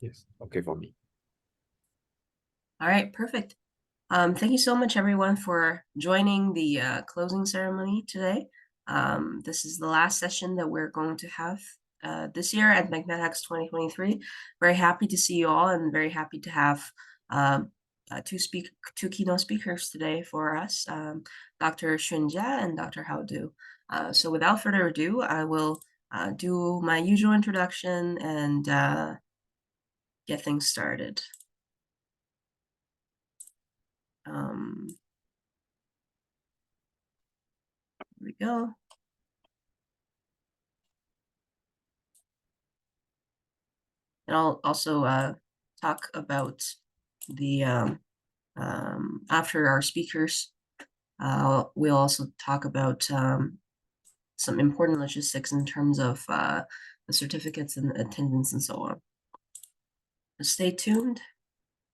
Yes, okay for me. All right, perfect. Thank you so much, everyone, for joining the closing ceremony today. This is the last session that we're going to have this year at McMedHacks 2023. Very happy to see you all, and very happy to have um, two keynote speakers today for us, Dr. Xunjia and Dr. Hao Du. So without further ado, I will do my usual introduction and get things started. Here we go. And I'll also talk about the after our speakers. We'll also talk about some important logistics in terms of the certificates and attendance and so on. So stay tuned.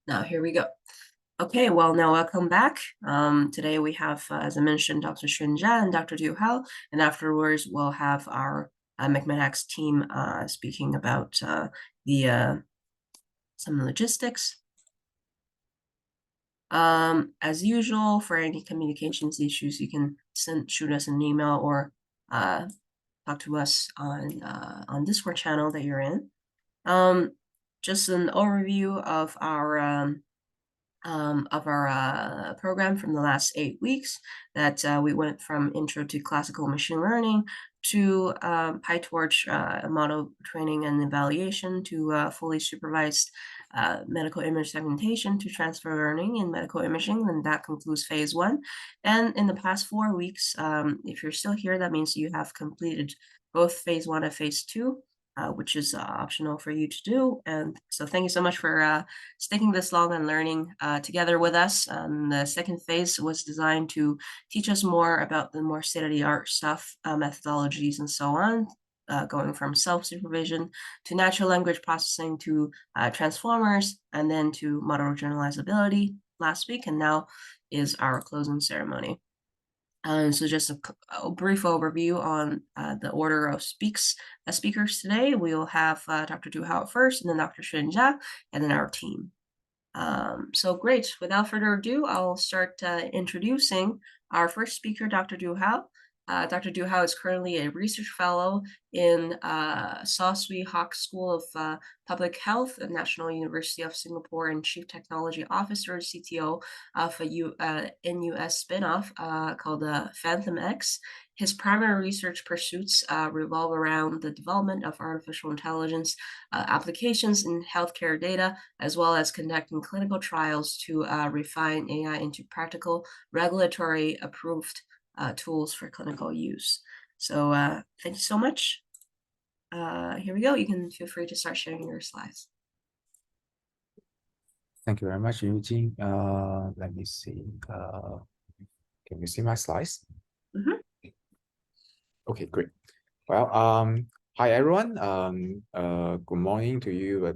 Now, here we go. Okay, well, now welcome back. Today we have, as I mentioned, Dr. Xunjia and Dr. Du Hao, and afterwards we'll have our McMedHacks team speaking about some logistics. As usual, for any communications issues, you can shoot us an email or talk to us on Discord channel that you're in. Just an overview of our program from the last 8 weeks. That we went from intro to classical machine learning to PyTorch model training and evaluation to fully supervised medical image segmentation to transfer learning in medical imaging, and that concludes phase 1. And in the past 4 weeks, if you're still here, that means you have completed both phase 1 and phase 2. Which is optional for you to do. And so thank you so much for sticking this long and learning together with us. The second phase was designed to teach us more about the more state-of-the-art stuff, methodologies, and so on, going from self-supervision to natural language processing to transformers, and then to model generalizability last week, and now is our closing ceremony. So just a brief overview on the order of speakers today. We'll have Dr. Du Hao first, and then Dr. Xunjia, and then our team. So great. Without further ado, I'll start introducing our first speaker, Dr. Du Hao. Dr. Du Hao is currently a research fellow in Saw Swee Hock School of Public Health at National University of Singapore and Chief Technology Officer, CTO of a NUS spinoff called Phantom X. His primary research pursuits revolve around the development of artificial intelligence applications in healthcare data, as well as conducting clinical trials to refine AI into practical, regulatory approved tools for clinical use. So thank you so much. Here we go. You can feel free to start sharing your slides. Thank you very much, Eugene. Let me see. Can you see my slides? Mm-hmm. Okay, great. Well, hi everyone. Good morning to you, but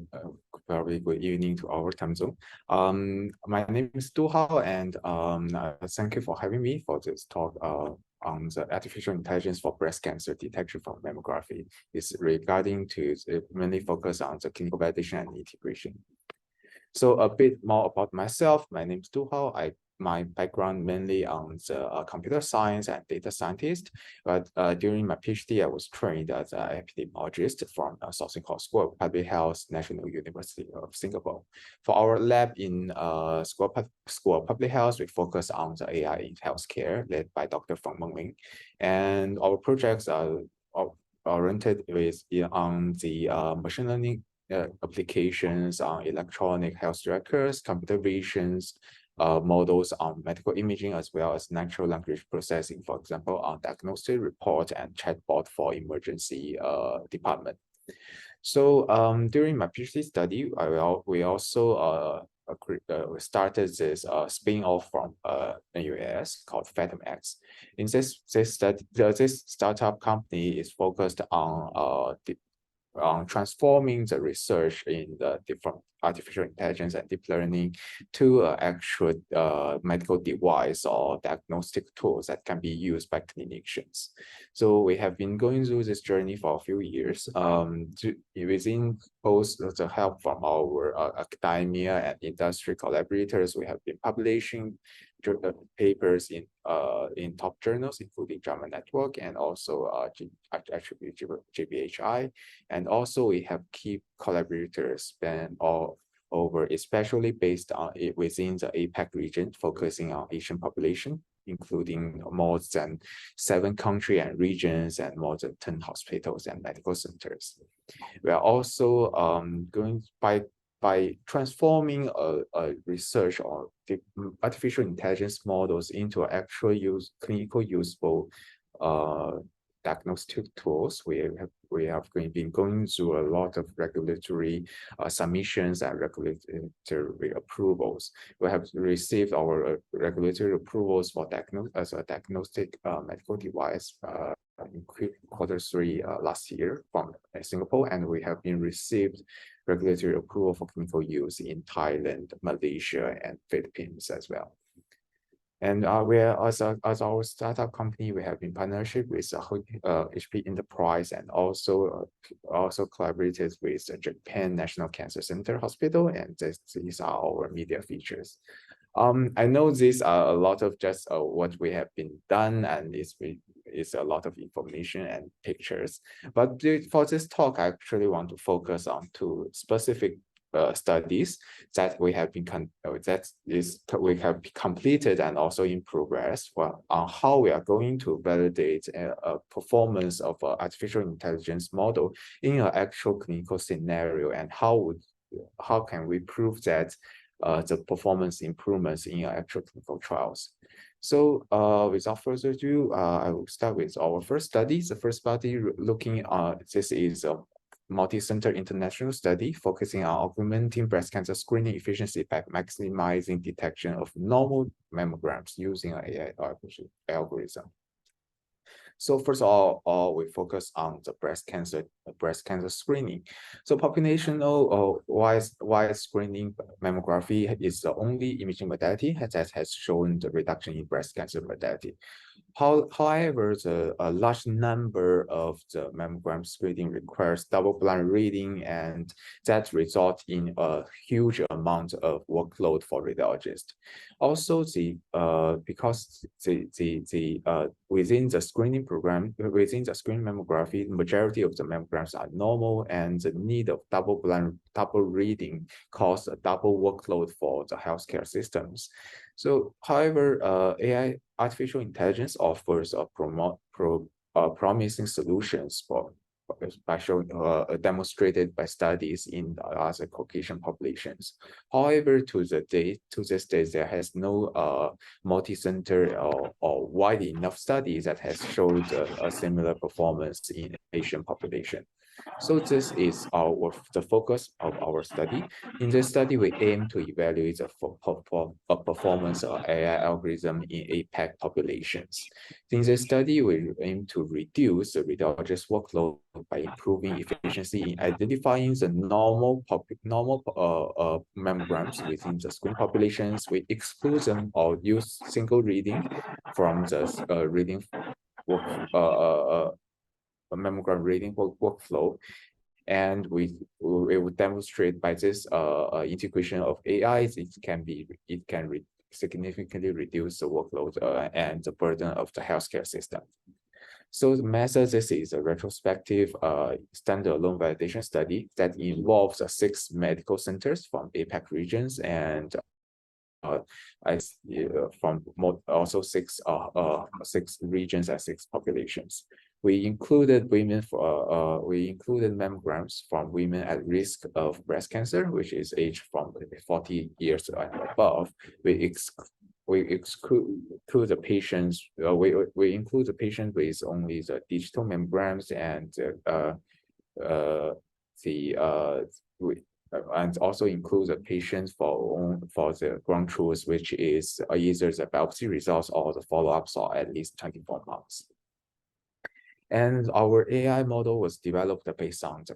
probably good evening to our time zone. My name is Du Hao, and thank you for having me for this talk on the artificial intelligence for breast cancer detection from mammography. It's regarding to mainly focus on the clinical validation and integration. So a bit more about myself. My name is Du Hao. My background mainly on the computer science and data scientist, but during my PhD, I was trained as an epidemiologist from something called School of Public Health, National University of Singapore. For our lab in School of Public Health, we focus on the AI in healthcare, led by Dr. Feng Mengling, and our projects are oriented on the machine learning applications on electronic health records, computer visions, models on medical imaging, as well as natural language processing, for example, on diagnostic report and chatbot for emergency department. So during my PhD study, we also started this spin-off from NUS called Phantom X. In this startup company is focused on on transforming the research in the different artificial intelligence and deep learning to an actual medical device or diagnostic tools that can be used by clinicians. So we have been going through this journey for a few years. Within both the help from our academia and industry collaborators, we have been publishing papers in top journals, including JAMA Network and also actually GBHI. And also we have key collaborators span all over, especially based on it within the APAC region, focusing on Asian population, including more than 7 countries and regions and more than 10 hospitals and medical centers. We are also going by transforming a research on the artificial intelligence models into actual clinical useful diagnostic tools. We have been going through a lot of regulatory submissions and regulatory approvals. We have received our regulatory approvals for as a diagnostic medical device in Q3 last year from Singapore, and we have been received regulatory approval for clinical use in Thailand, Malaysia, and Philippines as well. And as our startup company, we have been partnership with HP Enterprise and also collaborated with the Japan National Cancer Center Hospital, and these are our media features. I know these are a lot of just what we have been done, and it's a lot of information and pictures. But for this talk, I actually want to focus on 2 specific studies that we have completed and also in progress on how we are going to validate a performance of an artificial intelligence model in an actual clinical scenario, and how can we prove that the performance improvements in actual clinical trials. So without further ado, I will start with our first study. The first study looking at this is a multi-center international study focusing on augmenting breast cancer screening efficiency by maximizing detection of normal mammograms using an AI algorithm. So first of all, we focus on the breast cancer screening. So population-wise screening mammography is the only imaging modality that has shown the reduction in breast cancer mortality. However, a large number of the mammogram screening requires double-blind reading, and that results in a huge amount of workload for radiologists. Also, because within the screening program, within the screening mammography, the majority of the mammograms are normal, and the need of double reading causes a double workload for the healthcare systems. So, however, AI artificial intelligence offers a promising solutions by showing demonstrated by studies in other Caucasian populations. However, to this day, there has no multi-center or wide enough studies that has showed a similar performance in Asian population. So this is the focus of our study. In this study, we aim to evaluate the performance of AI algorithm in APAC populations. In this study, we aim to reduce the radiologist workload by improving efficiency in identifying the normal mammograms within the screen populations. We exclude them or use single reading from the mammogram reading workflow, and we will demonstrate by this integration of AI, it can significantly reduce the workload and the burden of the healthcare system. So the method, this is a retrospective standalone validation study that involves 6 medical centers from APAC regions and also 6 regions and 6 populations. We included mammograms from women at risk of breast cancer, which is aged from 40 years and above. We include the patients. We include the patient with only the digital mammograms and also include the patients for the ground truths, which is either the biopsy results or the follow-ups or at least 24 months. And our AI model was developed based on the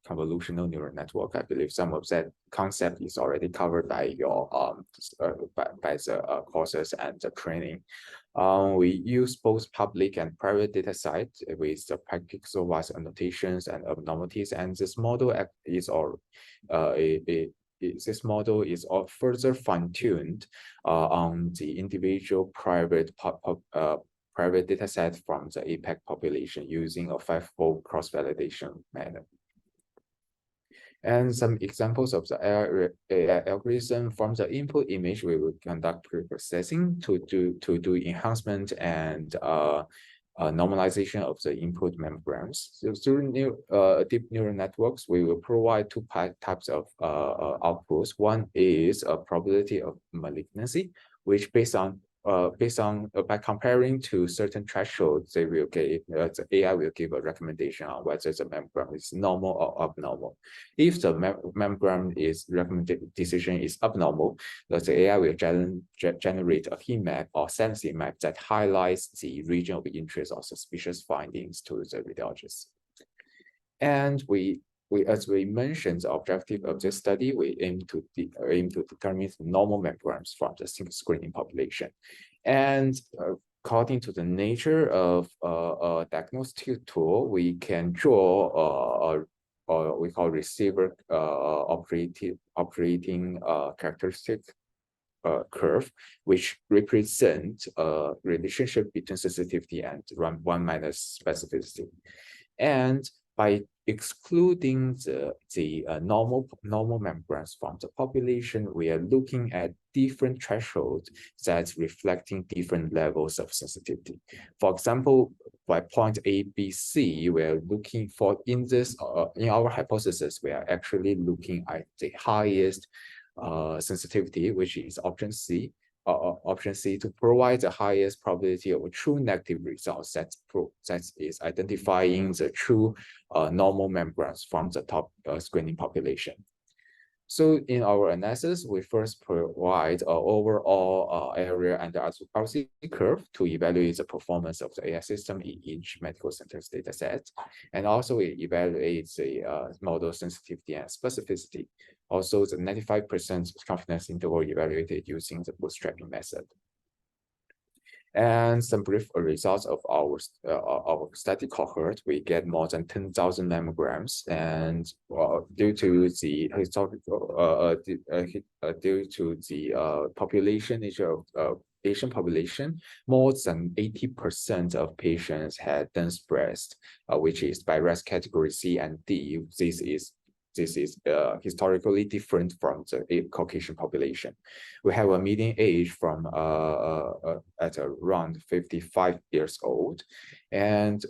convolutional neural network. I believe some of that concept is already covered by your by the courses and the training. We use both public and private data sets with the pixel-wise annotations and abnormalities, and this model is this model is all further fine-tuned on the individual private data set from the APEC population using a five-fold cross-validation manner. And some examples of the AI algorithm from the input image, we will conduct pre-processing to do enhancement and normalization of the input mammograms. So through deep neural networks, we will provide two types of outputs. One is a probability of malignancy, which by comparing to certain thresholds, they will give the AI will give a recommendation on whether the mammogram is normal or abnormal. If the mammogram decision is abnormal, the AI will generate a heat map or sensing map that highlights the region of interest or suspicious findings to the radiologist. And as we mentioned, the objective of this study, we aim to determine normal mammograms from the single screening population. And according to the nature of a diagnostic tool, we can draw we call receiver operating characteristic curve, which represent a relationship between sensitivity and 1 minus specificity. And by excluding the normal mammograms from the population, we are looking at different thresholds that's reflecting different levels of sensitivity. For example, by point A, B, C, we are looking for in our hypothesis, we are actually looking at the highest sensitivity, which is option C. Option C to provide the highest probability of true negative results. That is identifying the true normal mammograms from the top screening population. So in our analysis, we first provide an overall area and the RC curve to evaluate the performance of the AI system in each medical center's data set. And also we evaluate the model sensitivity and specificity. Also, the 95% confidence interval evaluated using the bootstrapping method. And some brief results of our study cohort, we get more than 10,000 mammograms, and due to the historical, due to the population nature of Asian population, more than 80% of patients had dense breast, which is by RAS category C and D. This is historically different from the Caucasian population. We have a median age from at around 55 years old, and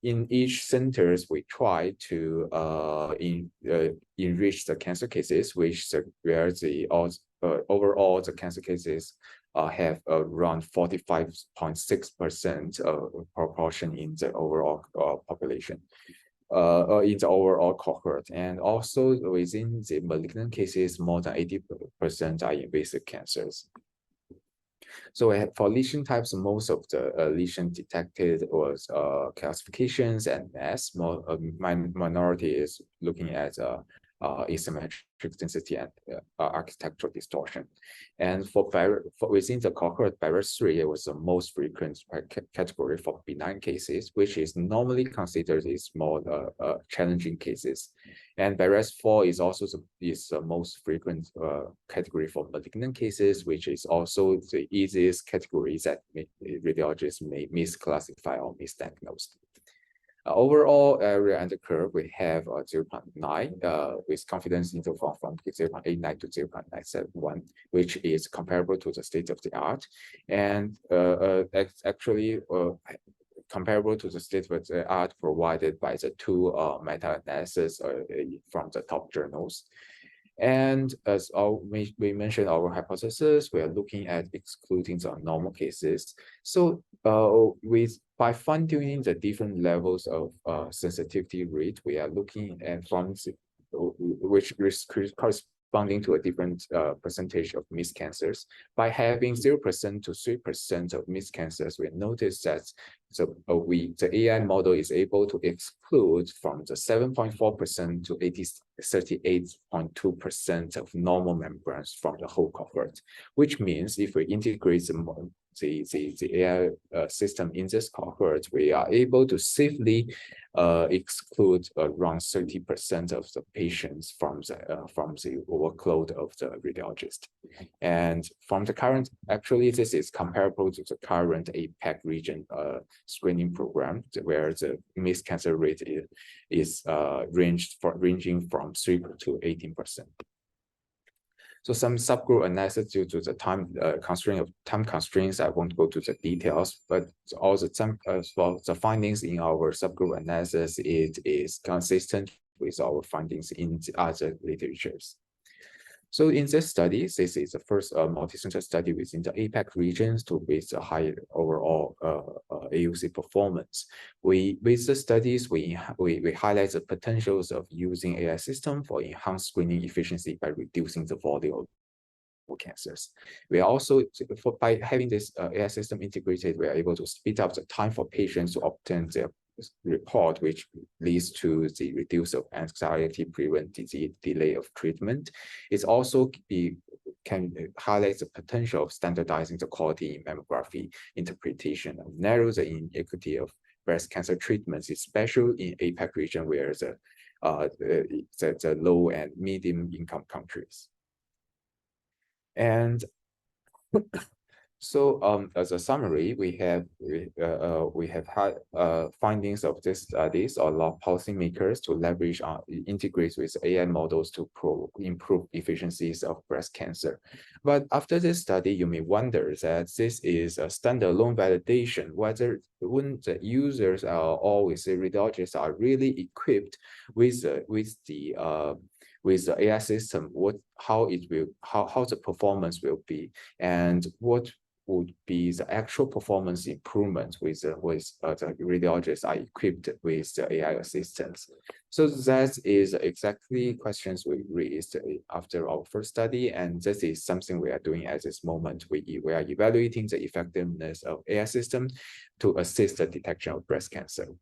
in each centers we try to enrich the cancer cases, where the overall the cancer cases have around 45.6% proportion in the overall population. In the overall cohort, and also within the malignant cases, more than 80% are invasive cancers. So for lesion types, most of the lesion detected was calcifications and mass. Minority is looking at asymmetric density and architectural distortion. And for within the cohort, BIRAS 3 was the most frequent category for benign cases, which is normally considered as more challenging cases. And BIRAS 4 is also the most frequent category for malignant cases, which is also the easiest category that radiologists may misclassify or misdiagnose. Overall area under curve, we have 0.9 with confidence interval from 0.89 to 0.971, which is comparable to the state of the art, and actually comparable to the state of the art provided by the two meta-analysis from the top journals. And as we mentioned our hypothesis, we are looking at excluding the normal cases. So by fine-tuning the different levels of sensitivity rate, we are looking at which corresponding to a different percentage of missed cancers. By having 0% to 3% of missed cancers, we notice that the AI model is able to exclude from the 7.4% to 38.2% of normal membranes from the whole cohort, which means if we integrate the AI system in this cohort, we are able to safely exclude around 30% of the patients from the workload of the radiologist. And from the current, actually, this is comparable to the current APAC region screening program, where the missed cancer rate is ranging from 3 to 18%. So some subgroup analysis due to the time constraints, I won't go to the details, but all the findings in our subgroup analysis, it is consistent with our findings in the other literatures. So in this study, this is the first multi-center study within the APAC regions with a high overall AUC performance. With the studies, we highlight the potentials of using AI system for enhanced screening efficiency by reducing the volume of cancers. We are also, by having this AI system integrated, we are able to speed up the time for patients to obtain their report, which leads to the reduce of anxiety, prevent disease delay of treatment. It also can highlight the potential of standardizing the quality in mammography interpretation and narrow the inequity of breast cancer treatments, especially in APAC region where the low and medium income countries. And so as a summary, we have had findings of these studies allow policymakers to leverage integrate with AI models to improve efficiencies of breast cancer. But after this study, you may wonder that this is a standalone validation, whether when the users or with the radiologists are really equipped with the AI system, how the performance will be, and what would be the actual performance improvement with the radiologists are equipped with the AI assistance. So that is exactly questions we raised after our first study, and this is something we are doing at this moment. We are evaluating the effectiveness of AI system to assist the detection of breast cancer.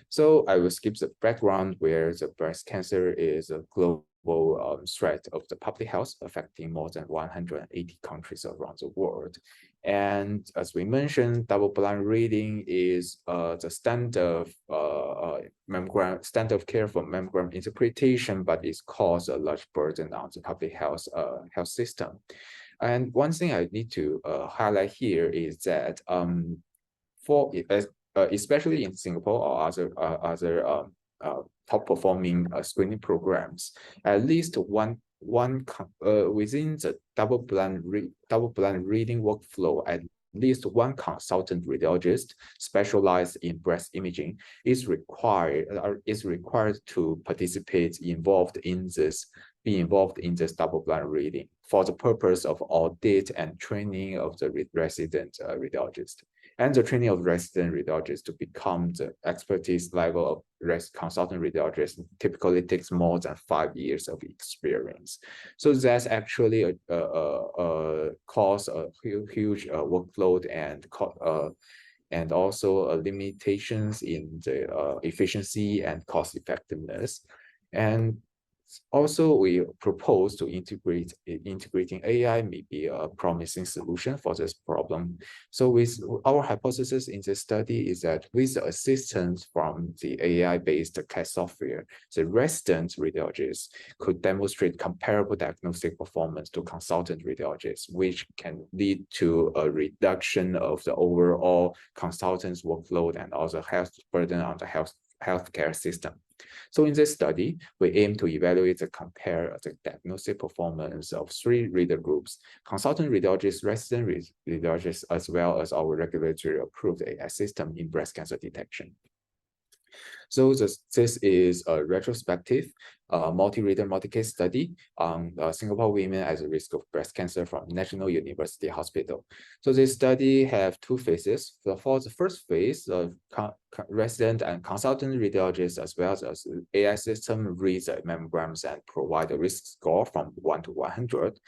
So I will skip the background where the breast cancer is a global threat of the public health, affecting more than 180 countries around the world. And as we mentioned, double-blind reading is the standard of care for mammogram interpretation, but it causes a large burden on the public health system. And one thing I need to highlight here is that especially in Singapore or other top-performing screening programs, at least one within the double-blind reading workflow, at least one consultant radiologist specialized in breast imaging is required to be involved in this double-blind reading for the purpose of audit and training of the resident radiologist. And the training of resident radiologists to become the expertise level of consultant radiologist typically takes more than 5 years of experience. So that's actually cause a huge workload and also limitations in the efficiency and cost effectiveness. And also, we propose to integrating AI may be a promising solution for this problem. So with our hypothesis in this study is that with the assistance from the AI-based CAD software, the resident radiologists could demonstrate comparable diagnostic performance to consultant radiologists, which can lead to a reduction of the overall consultants' workload and also health burden on the healthcare system. So in this study, we aim to evaluate and compare the diagnostic performance of 3 reader groups: consultant radiologists, resident radiologists, as well as our regulatory approved AI system in breast cancer detection. So this is a retrospective, multi-reader, multi-case study on Singapore women at risk of breast cancer from National University Hospital. So this study have two phases. For the first phase, resident and consultant radiologists as well as AI system reads the mammograms and provide a risk score from 1 to 100.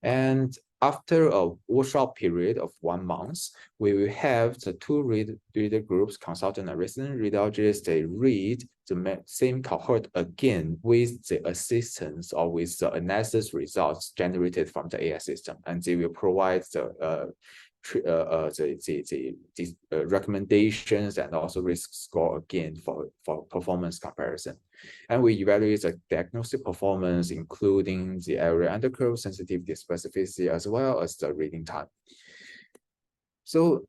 And after a workshop period of 1 month, we will have the two reader groups, consultant and resident radiologists, they read the same cohort again with the assistance or with the analysis results generated from the AI system, and they will provide the recommendations and also risk score again for performance comparison. And we evaluate the diagnostic performance, including the area under curve, sensitivity, specificity, as well as the reading time. So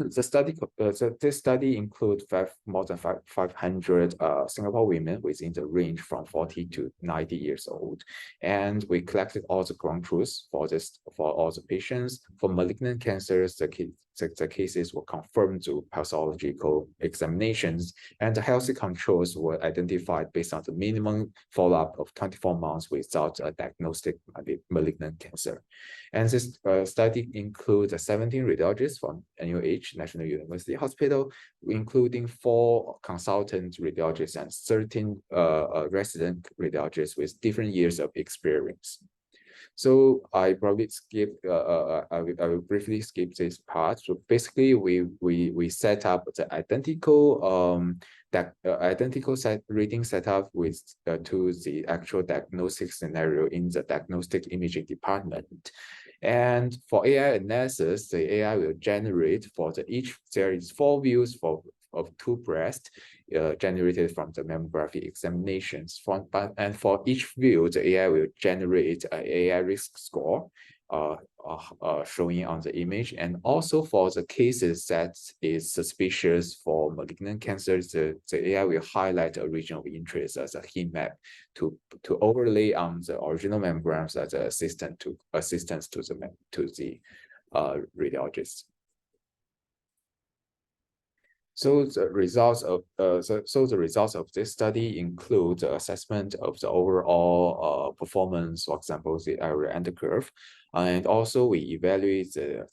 this study includes more than 500 Singapore women within the range from 40 to 90 years old, and we collected all the ground truths for all the patients. For malignant cancers, the cases were confirmed through pathological examinations, and the healthy controls were identified based on the minimum follow-up of 24 months without a diagnostic malignant cancer. And this study includes 17 radiologists from NUH, National University Hospital, including 4 consultant radiologists and 13 resident radiologists with different years of experience. So I probably skip. I will briefly skip this part. So basically, we set up the identical reading setup with to the actual diagnostic scenario in the diagnostic imaging department. And for AI analysis, the AI will generate there is 4 views of 2 breasts generated from the mammography examinations. And for each view, the AI will generate an AI risk score showing on the image. And also for the cases that is suspicious for malignant cancers, the AI will highlight a region of interest as a heat map to overlay on the original mammograms as an assistance to the radiologist. So the results of this study include the assessment of the overall performance, for example, the area under curve, and also we evaluate the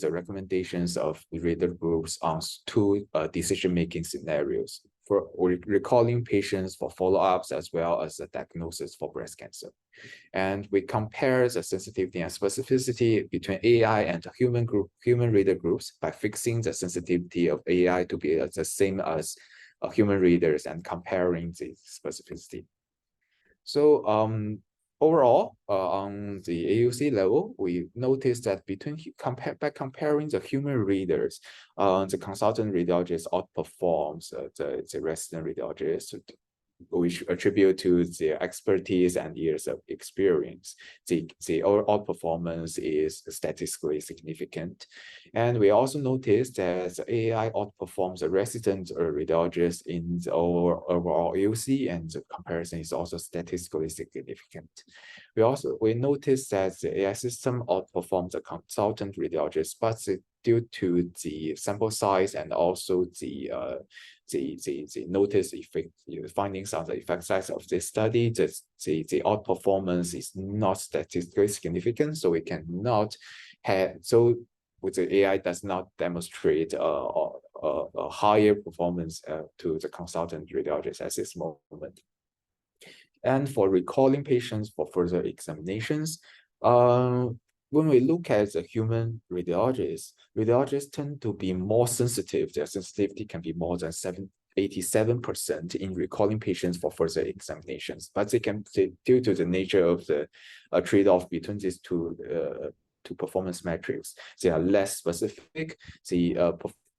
recommendations of reader groups on 2 decision-making scenarios for recalling patients for follow-ups as well as the diagnosis for breast cancer. And we compare the sensitivity and specificity between AI and human reader groups by fixing the sensitivity of AI to be the same as human readers and comparing the specificity. So overall, on the AUC level, we noticed that by comparing the human readers, the consultant radiologist outperforms the resident radiologist, which attribute to their expertise and years of experience. The overall performance is statistically significant. And we also noticed that the AI outperforms the resident radiologist in the overall AUC, and the comparison is also statistically significant. We noticed that the AI system outperforms the consultant radiologist, but due to the sample size and also the notice effect, findings on the effect size of this study, the outperformance is not statistically significant, so we cannot have, so with the AI does not demonstrate a higher performance to the consultant radiologist at this moment. And for recalling patients for further examinations, when we look at the human radiologists tend to be more sensitive. Their sensitivity can be more than 87% in recalling patients for further examinations. But due to the nature of the trade-off between these two performance metrics, they are less specific.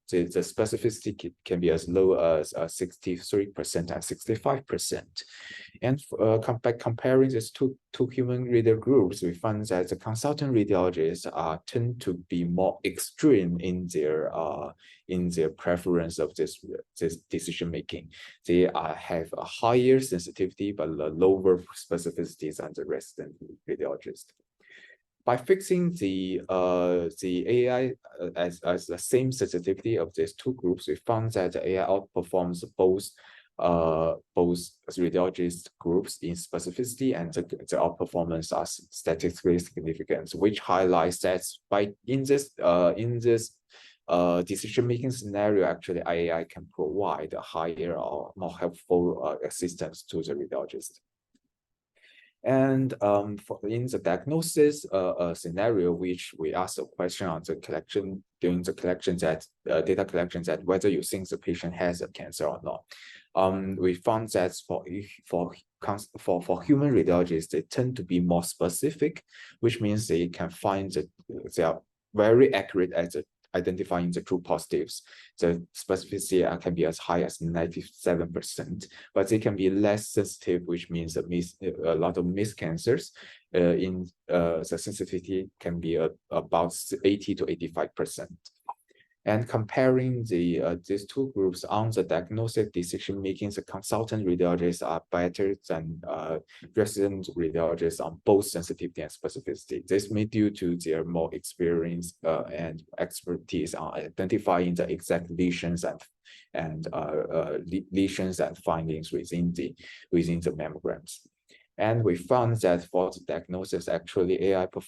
The specificity can be as low as 63% and 65%. And by comparing these two human reader groups, we find that the consultant radiologists tend to be more extreme in their preference of this decision making. They have a higher sensitivity but a lower specificity than the resident radiologist. By fixing the AI as the same sensitivity of these two groups, we found that the AI outperforms both radiologist groups in specificity, and the outperformance are statistically significant, which highlights that in this decision-making scenario, actually AI can provide a higher or more helpful assistance to the radiologist. And in the diagnosis scenario, which we asked a question on the collection, during the collection that data collection, that whether you think the patient has a cancer or not. We found that for human radiologists, they tend to be more specific, which means they can find that they are very accurate at identifying the true positives. The specificity can be as high as 97%, but they can be less sensitive, which means a lot of missed cancers. The sensitivity can be about 80 to 85%. And comparing these two groups on the diagnostic decision making, the consultant radiologists are better than resident radiologists on both sensitivity and specificity. This may due to their more experience and expertise on identifying the exact lesions and lesions and findings within the mammograms. And we found that for the diagnosis, actually AI get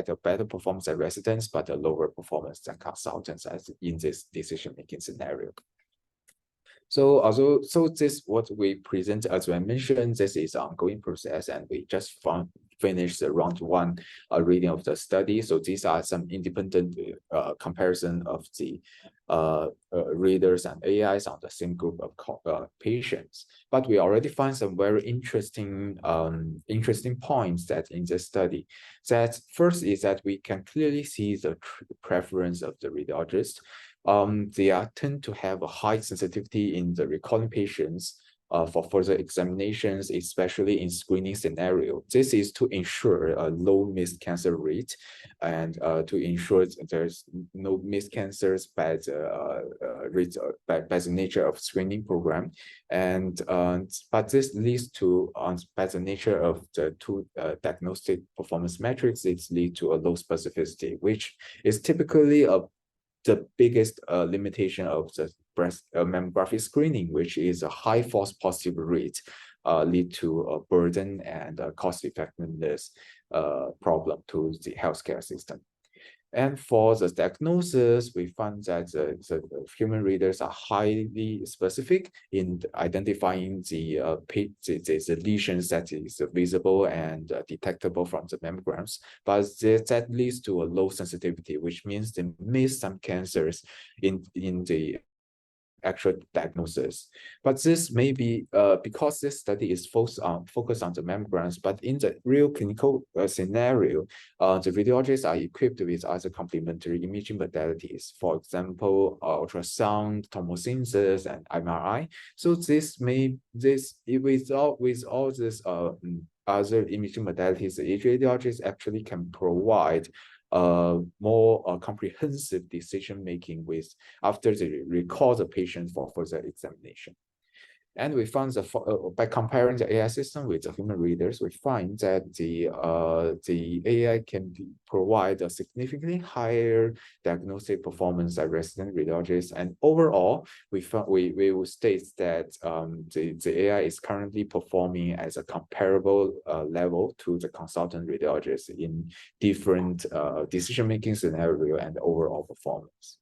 a better performance at residents, but a lower performance than consultants as in this decision-making scenario. So this what we present, as I mentioned, this is an ongoing process, and we just finished the round one reading of the study. So these are some independent comparison of the readers and AIs on the same group of patients. But we already find some very interesting points that in this study. That first is that we can clearly see the preference of the radiologist. They tend to have a high sensitivity in the recalling patients for further examinations, especially in screening scenario. This is to ensure a low missed cancer rate and to ensure there's no missed cancers by the nature of screening program. And but this leads to, by the nature of the two diagnostic performance metrics, it leads to a low specificity, which is typically the biggest limitation of the breast mammography screening, which is a high false positive rate, lead to a burden and a cost effectiveness problem to the healthcare system. And for the diagnosis, we found that the human readers are highly specific in identifying the lesions that is visible and detectable from the mammograms, but that leads to a low sensitivity, which means they miss some cancers in the actual diagnosis. But this may be because this study is focused on the mammograms, but in the real clinical scenario, the radiologists are equipped with other complementary imaging modalities, for example, ultrasound, tomosynthesis, and MRI. So with all this other imaging modalities, the radiologists actually can provide more comprehensive decision making after they recall the patient for further examination. And we found that by comparing the AI system with the human readers, we find that the AI can provide a significantly higher diagnostic performance than resident radiologists. And overall, we will state that the AI is currently performing as a comparable level to the consultant radiologists in different decision-making scenario and overall performance.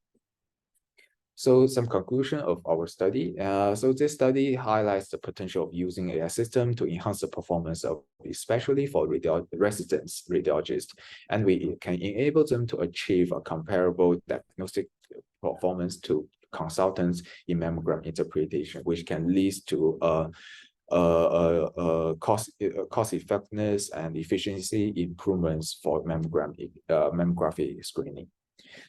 So some conclusion of our study. So this study highlights the potential of using AI system to enhance the performance of, especially for residents radiologists, and we can enable them to achieve a comparable diagnostic performance to consultants in mammogram interpretation, which can lead to cost effectiveness and efficiency improvements for mammography screening.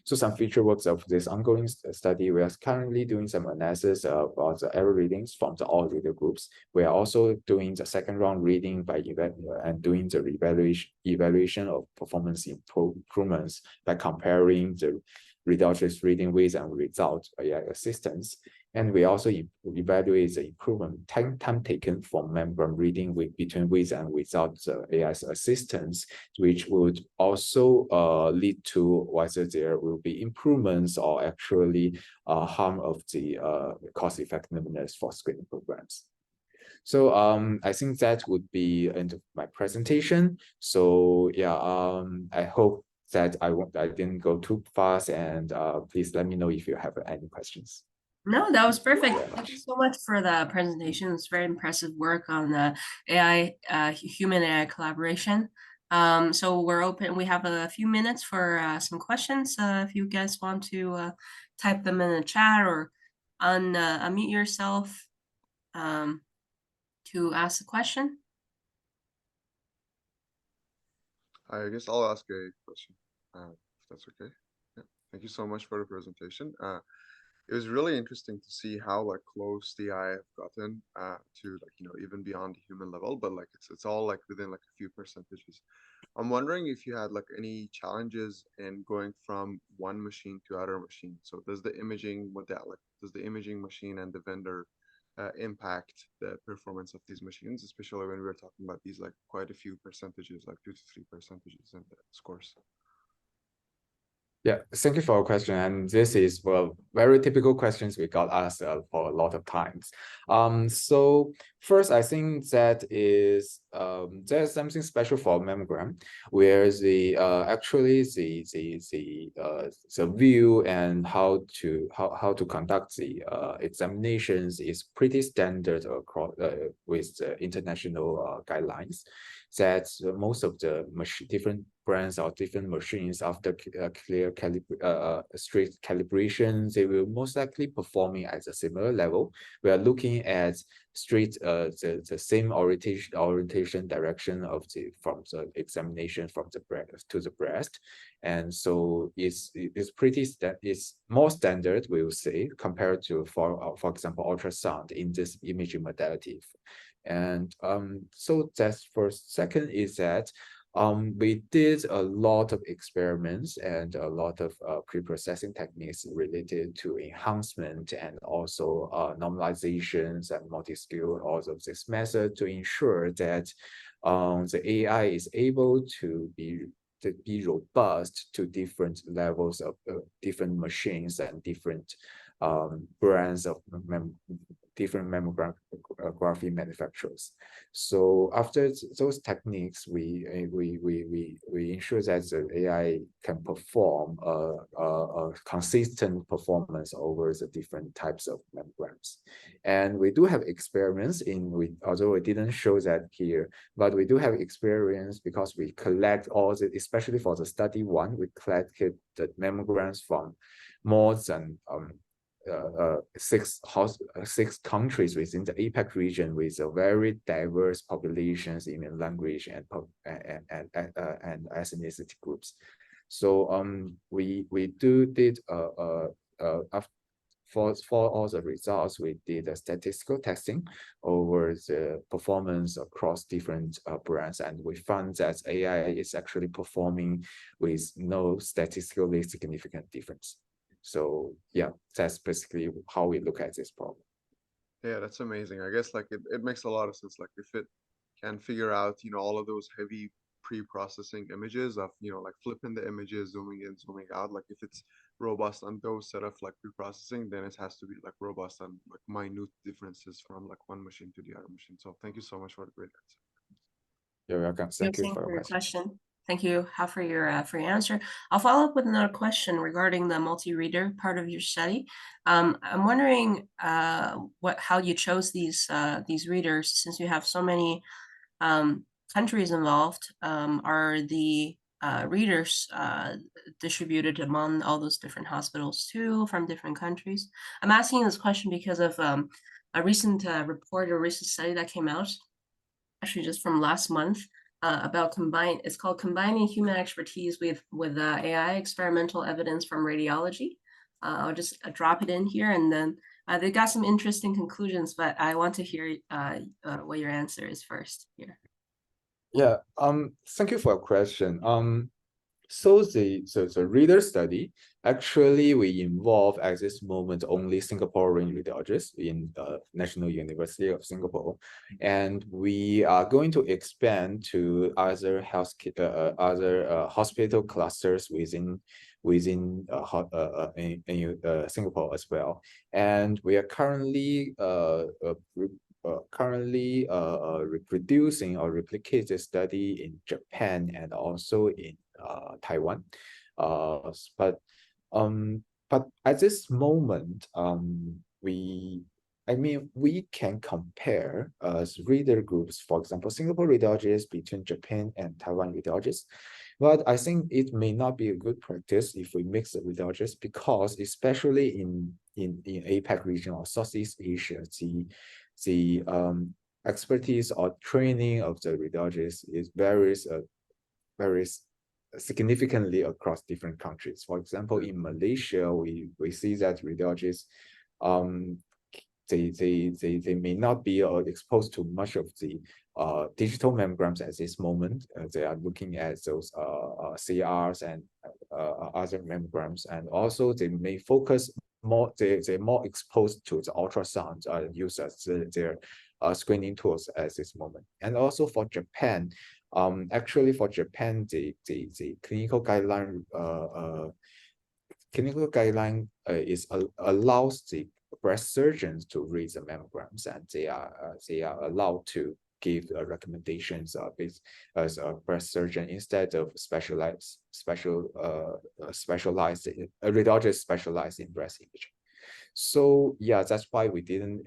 So some feature works of this ongoing study, we are currently doing some analysis about the error readings from all reader groups. We are also doing the second round reading and doing the evaluation of performance improvements by comparing the radiologist reading with and results by AI assistance. And we also evaluate the improvement time taken from mammogram reading between with and without the AI's assistance, which would also lead to whether there will be improvements or actually harm of the cost effectiveness for screening programs. So I think that would be end of my presentation. So yeah, I hope that I didn't go too fast, and please let me know if you have any questions. No, that was perfect. Thank you so much for the presentation. It's very impressive work on the AI, human AI collaboration. So we're open. We have a few minutes for some questions. If you guys want to type them in the chat or unmute yourself to ask a question. I guess I'll ask a question, if that's okay. Yeah. Thank you so much for the presentation. It was really interesting to see how like close the AI have gotten to like even beyond the human level, but like it's all like within like a few percentages. I'm wondering if you had like any challenges in going from one machine to other machine. So does the imaging machine and the vendor impact the performance of these machines, especially when we're talking about these like quite a few percentages, like 2 to 3% in the scores? Yeah, thank you for your question. And this is very typical questions we got asked for a lot of times. So first, I think that is there's something special for mammogram, where the actually the view and how to conduct the examinations is pretty standard across with the international guidelines. That most of the different brands or different machines after clear strict calibration, they will most likely performing at a similar level. We are looking at strict the same orientation direction of from the examination from the breast to the breast, and so it's more standard, we will say, compared to for example ultrasound in this imaging modality. And so that's first. Second is that we did a lot of experiments and a lot of pre-processing techniques related to enhancement and also normalizations and multi-skill, all of this method to ensure that the AI is able to be robust to different levels of different machines and different brands of different mammography manufacturers. So after those techniques, we ensure that the AI can perform a consistent performance over the different types of mammograms. And we do have experiments although we didn't show that here, but we do have experience because we collect all the, especially for the study one, we collected the mammograms from more than six countries within the APAC region with a very diverse populations in language and ethnicity groups. So we did for all the results, we did a statistical testing over the performance across different brands, and we found that AI is actually performing with no statistically significant difference. So yeah, that's basically how we look at this problem. Yeah, that's amazing. I guess like it makes a lot of sense. Like if it can figure out, all of those heavy pre-processing images of, like flipping the images, zooming in, zooming out, like if it's robust on those set of like pre-processing, then it has to be like robust on like minute differences from like one machine to the other machine. So thank you so much for the great answer. You're welcome. Thank you for your question. Thank you, Hao, for your answer. I'll follow up with another question regarding the multi-reader part of your study. I'm wondering how you chose these readers, since you have so many countries involved. Are the readers distributed among all those different hospitals too, from different countries? I'm asking this question because of a recent report, a recent study that came out, actually just from last month, about it's called Combining Human Expertise with AI Experimental Evidence from Radiology. I'll just drop it in here, and then they got some interesting conclusions, but I want to hear what your answer is first here. Yeah, thank you for your question. So the reader study, actually we involve at this moment only Singaporean radiologists in the National University of Singapore, and we are going to expand to other hospital clusters within Singapore as well. And we are currently reproducing or replicate the study in Japan and also in Taiwan. But at this moment, we can compare reader groups, for example, Singapore radiologists between Japan and Taiwan radiologists. But I think it may not be a good practice if we mix the radiologists, because especially in APAC region or Southeast Asia, the expertise or training of the radiologists varies significantly across different countries. For example, in Malaysia, we see that radiologists um they may not be exposed to much of the digital mammograms at this moment. They are looking at those CRs and other mammograms, and also they may focus more. They're more exposed to the ultrasound use as their screening tools at this moment. And also for Japan, actually for Japan, the clinical guideline allows the breast surgeons to read the mammograms, and they are allowed to give recommendations based as a breast surgeon instead of specialized radiologist specialized in breast imaging. So yeah, that's why we didn't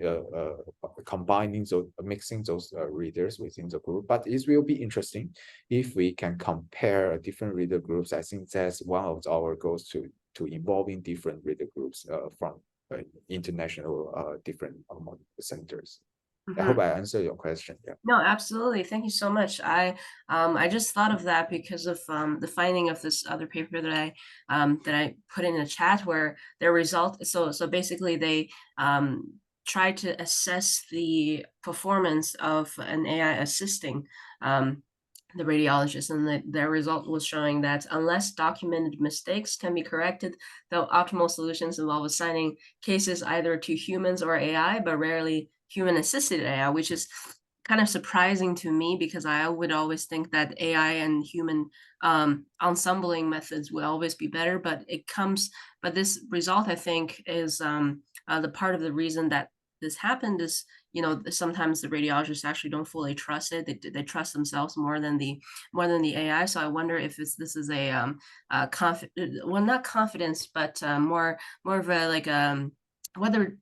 combining those mixing those readers within the group. But it will be interesting if we can compare different reader groups. I think that's one of our goals to involving different reader groups from international different centers. I hope I answered your question. Yeah. No, absolutely. Thank you so much. I just thought of that because of the finding of this other paper that I put in the chat, where their result. So basically they tried to assess the performance of an AI assisting the radiologist, and their result was showing that unless documented mistakes can be corrected, the optimal solutions involve assigning cases either to humans or AI, but rarely human-assisted AI, which is kind of surprising to me, because I would always think that AI and human ensembling methods will always be better. But this result, I think, is the part of the reason that this happened is, sometimes the radiologists actually don't fully trust it. They trust themselves more than the AI. So I wonder if this is a well, not confidence, but more of a like whether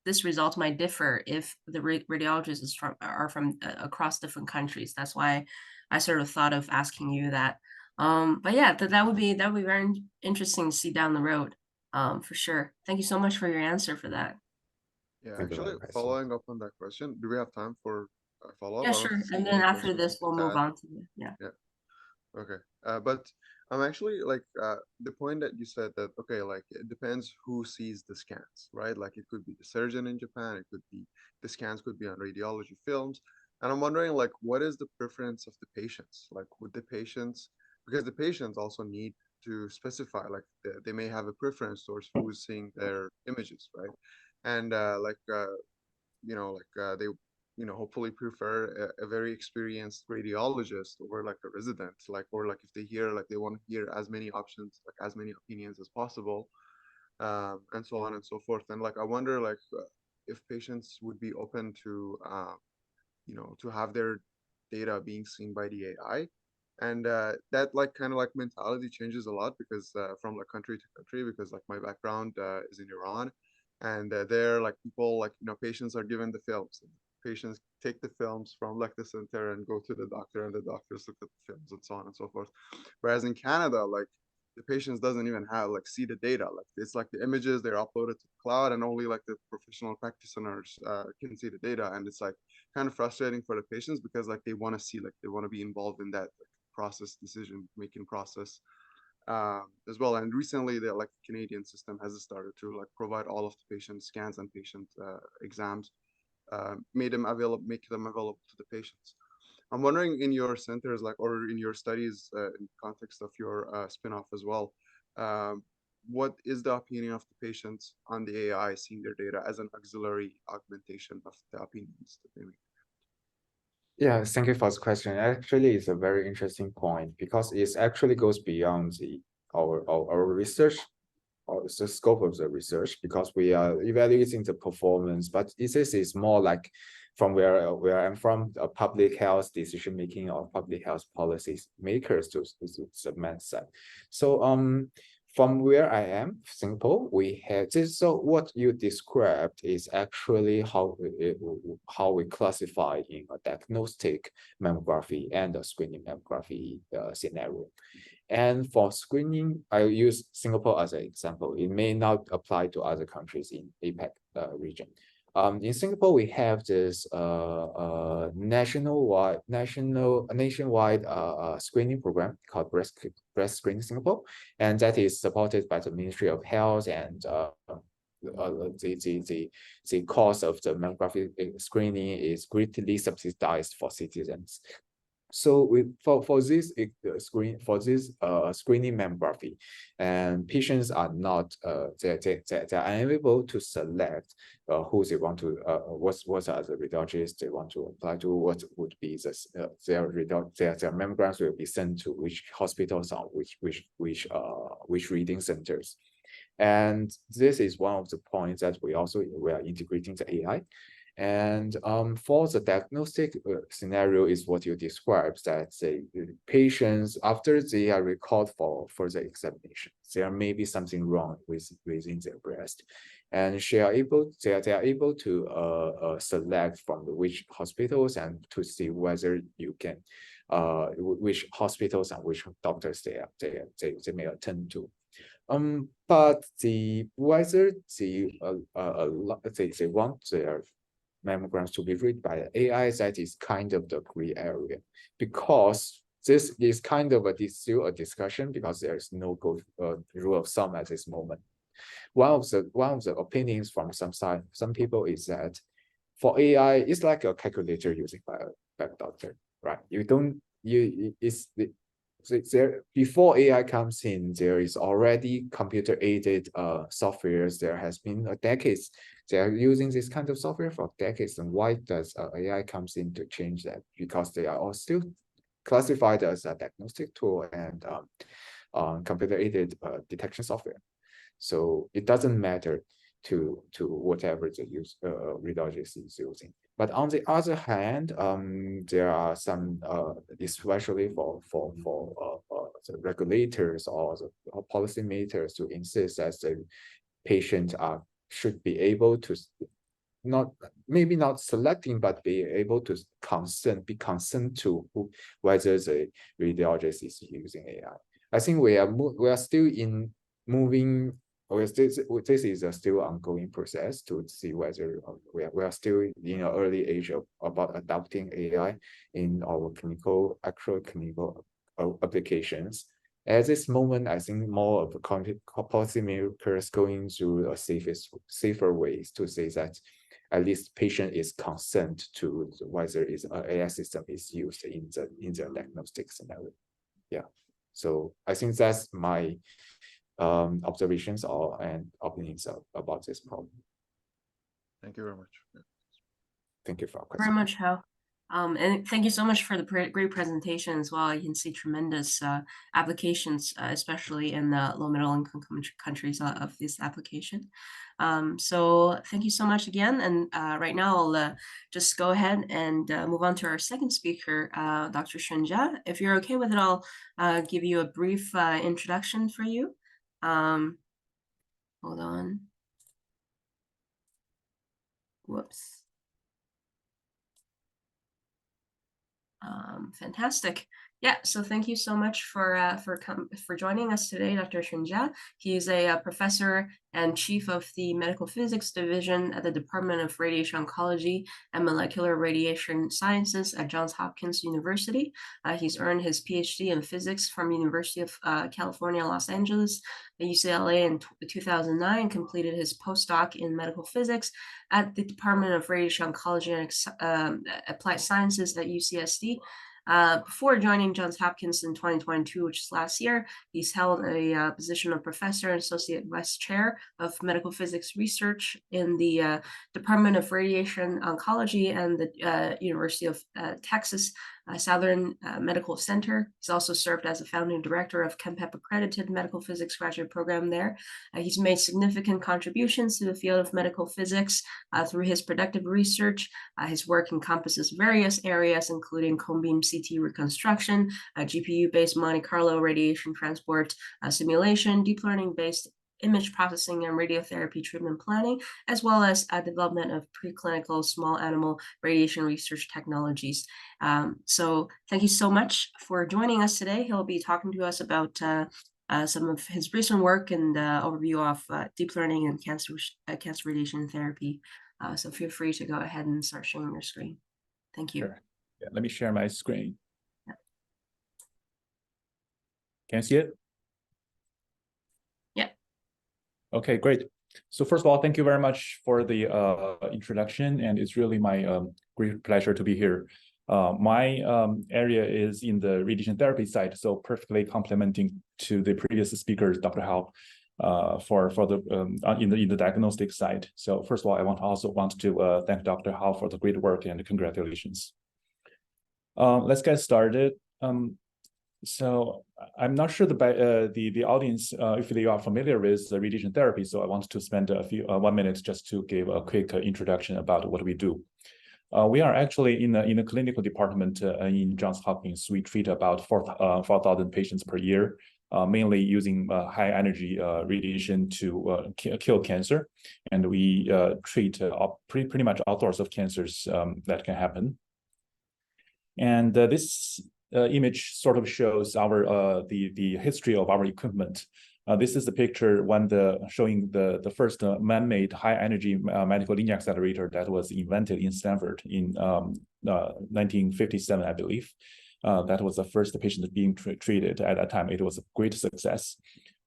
this result might differ if the radiologists are from across different countries. That's why I sort of thought of asking you that. But yeah, that would be very interesting to see down the road, for sure. Thank you so much for your answer for that. Yeah, Thank you very actually, much. following up on that question, do we have time for a follow-up? Yeah, I don't sure. see And then any after questions this, in we'll the move chat. on to yeah. Okay. But I'm actually like the point that you said that, okay, like it depends who sees the scans, right? Like it could be the surgeon in Japan, it could be the scans could be on radiology films. And I'm wondering, like, what is the preference of the patients? Like, would the patients, because the patients also need to specify, like, they may have a preference towards who is seeing their images, right? And they hopefully prefer a very experienced radiologist over like a resident, like, or like if they hear, like they want to hear as many options, like as many opinions as possible, and so on and so forth. And like I wonder, like if patients would be open to to have their data being seen by the AI. And that like kind of like mentality changes a lot, because from like country to country, because like my background is in Iran, and there like people, like patients are given the films. Patients take the films from like the center and go to the doctor, and the doctors look at the films and so on and so forth. Whereas in Canada, like the patients doesn't even have like see the data. Like it's like the images, they're uploaded to the cloud, and only like the professional practitioners can see the data. And it's like kind of frustrating for the patients, because like they want to see, like they want to be involved in that like, process, decision making process as well. And recently the like Canadian system has started to like provide all of the patient scans and patient exams, make them available to the patients. I'm wondering in your centers, like, or in your studies, in context of your spin-off as well, what is the opinion of the patients on the AI seeing their data as an auxiliary augmentation of the opinions that they make? Yeah, thank you for this question. Actually, it's a very interesting point because it actually goes beyond our research or the scope of the research because we are evaluating the performance, but this is more like from where I'm from, a public health decision making or public health policies makers to the mindset. So from where I am, Singapore, we have this. So what you described is actually how we classify in a diagnostic mammography and a screening mammography scenario. And for screening, I use Singapore as an example. It may not apply to other countries in APAC region. In Singapore, we have this nationwide screening program called Breast Screening Singapore, and that is supported by the Ministry of Health and the cost of the mammography screening is greatly subsidized for citizens. So for this screening mammography, and patients are not they are unable to select who they want to what are the radiologists they want to apply to, what would be their mammograms will be sent to which hospitals or which reading centers. And this is one of the points that we are integrating the AI. And for the diagnostic scenario is what you described, that the patients, after they are recalled for further examination, there may be something wrong within their breast. And they are able to select from which hospitals and to see whether you can, which hospitals and which doctors they may attend to. But whether they want their mammograms to be read by AI, that is kind of the gray area, because this is kind of still a discussion because there is no rule of thumb at this moment. One of the opinions from some people is that for AI, it's like a calculator using by a doctor, right? Before AI comes in, there is already computer-aided softwares. There has been decades. They are using this kind of software for decades. And why does AI comes in to change that? Because they are all still classified as a diagnostic tool and computer-aided detection software. So it doesn't matter to whatever the radiologist is using. But on the other hand, there are some, especially for the regulators or the policymakers, to insist that the patient should be able to maybe not selecting, but be able to be concerned to whether the radiologist is using AI. I think we are still in moving. This is a still ongoing process to see whether we are still in an early age about adopting AI in our actual clinical applications. At this moment, I think more of the policymakers going through safer ways to say that at least patient is consent to whether an AI system is used in the diagnostic scenario. Yeah, so I think that's my observations and opinions about this problem. Thank you very much. Yeah. Thank you for your question. Very much, Hao. And thank you so much for the great presentation as well. You can see tremendous applications, especially in the low middle income countries of this application. So thank you so much again. And right now I'll just go ahead and move on to our second speaker, Dr. Shunjia. If you're okay with it, I'll give you a brief introduction for you. Hold on. Whoops. Fantastic. Yeah, so thank you so much for joining us today, Dr. Shunjia. He's a professor and Chief of the Medical Physics Division at the Department of Radiation Oncology and Molecular Radiation Sciences at Johns Hopkins University. He's earned his PhD in physics from University of California, Los Angeles, UCLA in 2009, completed his postdoc in medical physics at the Department of Radiation Oncology and Applied Sciences at UCSD. Before joining Johns Hopkins in 2022, which is last year, he's held a position of professor and associate vice chair of medical physics research in the Department of Radiation Oncology and the University of Texas Southern Medical Center. He's also served as a founding director of ChemPep accredited medical physics graduate program there. He's made significant contributions to the field of medical physics through his productive research. His work encompasses various areas, including cone beam CT reconstruction, GPU-based Monte Carlo radiation transport simulation, deep learning-based image processing and radiotherapy treatment planning, as well as development of preclinical small animal radiation research technologies. So thank you so much for joining us today. He'll be talking to us about some of his recent work and overview of deep learning and cancer radiation therapy. So feel free to go ahead and start sharing your screen. Thank you. Sure. Yeah, let me share my screen. Yeah. Can you see it? Yeah. Okay, great. So first of all, thank you very much for the introduction, and it's really my great pleasure to be here. My area is in the radiation therapy side, so perfectly complementing to the previous speaker, Dr. Hao, for the in the diagnostic side. So first of all, I also want to thank Dr. Hao for the great work and congratulations. Let's get started. So I'm not sure the audience if they are familiar with the radiation therapy. So I want to spend a few 1 minute just to give a quick introduction about what we do. We are actually in a clinical department in Johns Hopkins. We treat about 4,000 patients per year, mainly using high energy radiation to kill cancer, and we treat pretty much all sorts of cancers that can happen. And this image sort of shows our the history of our equipment. This is the picture when showing the first man-made high-energy medical linear accelerator that was invented in Stanford in 1957, I believe. That was the first patient being treated at that time. It was a great success.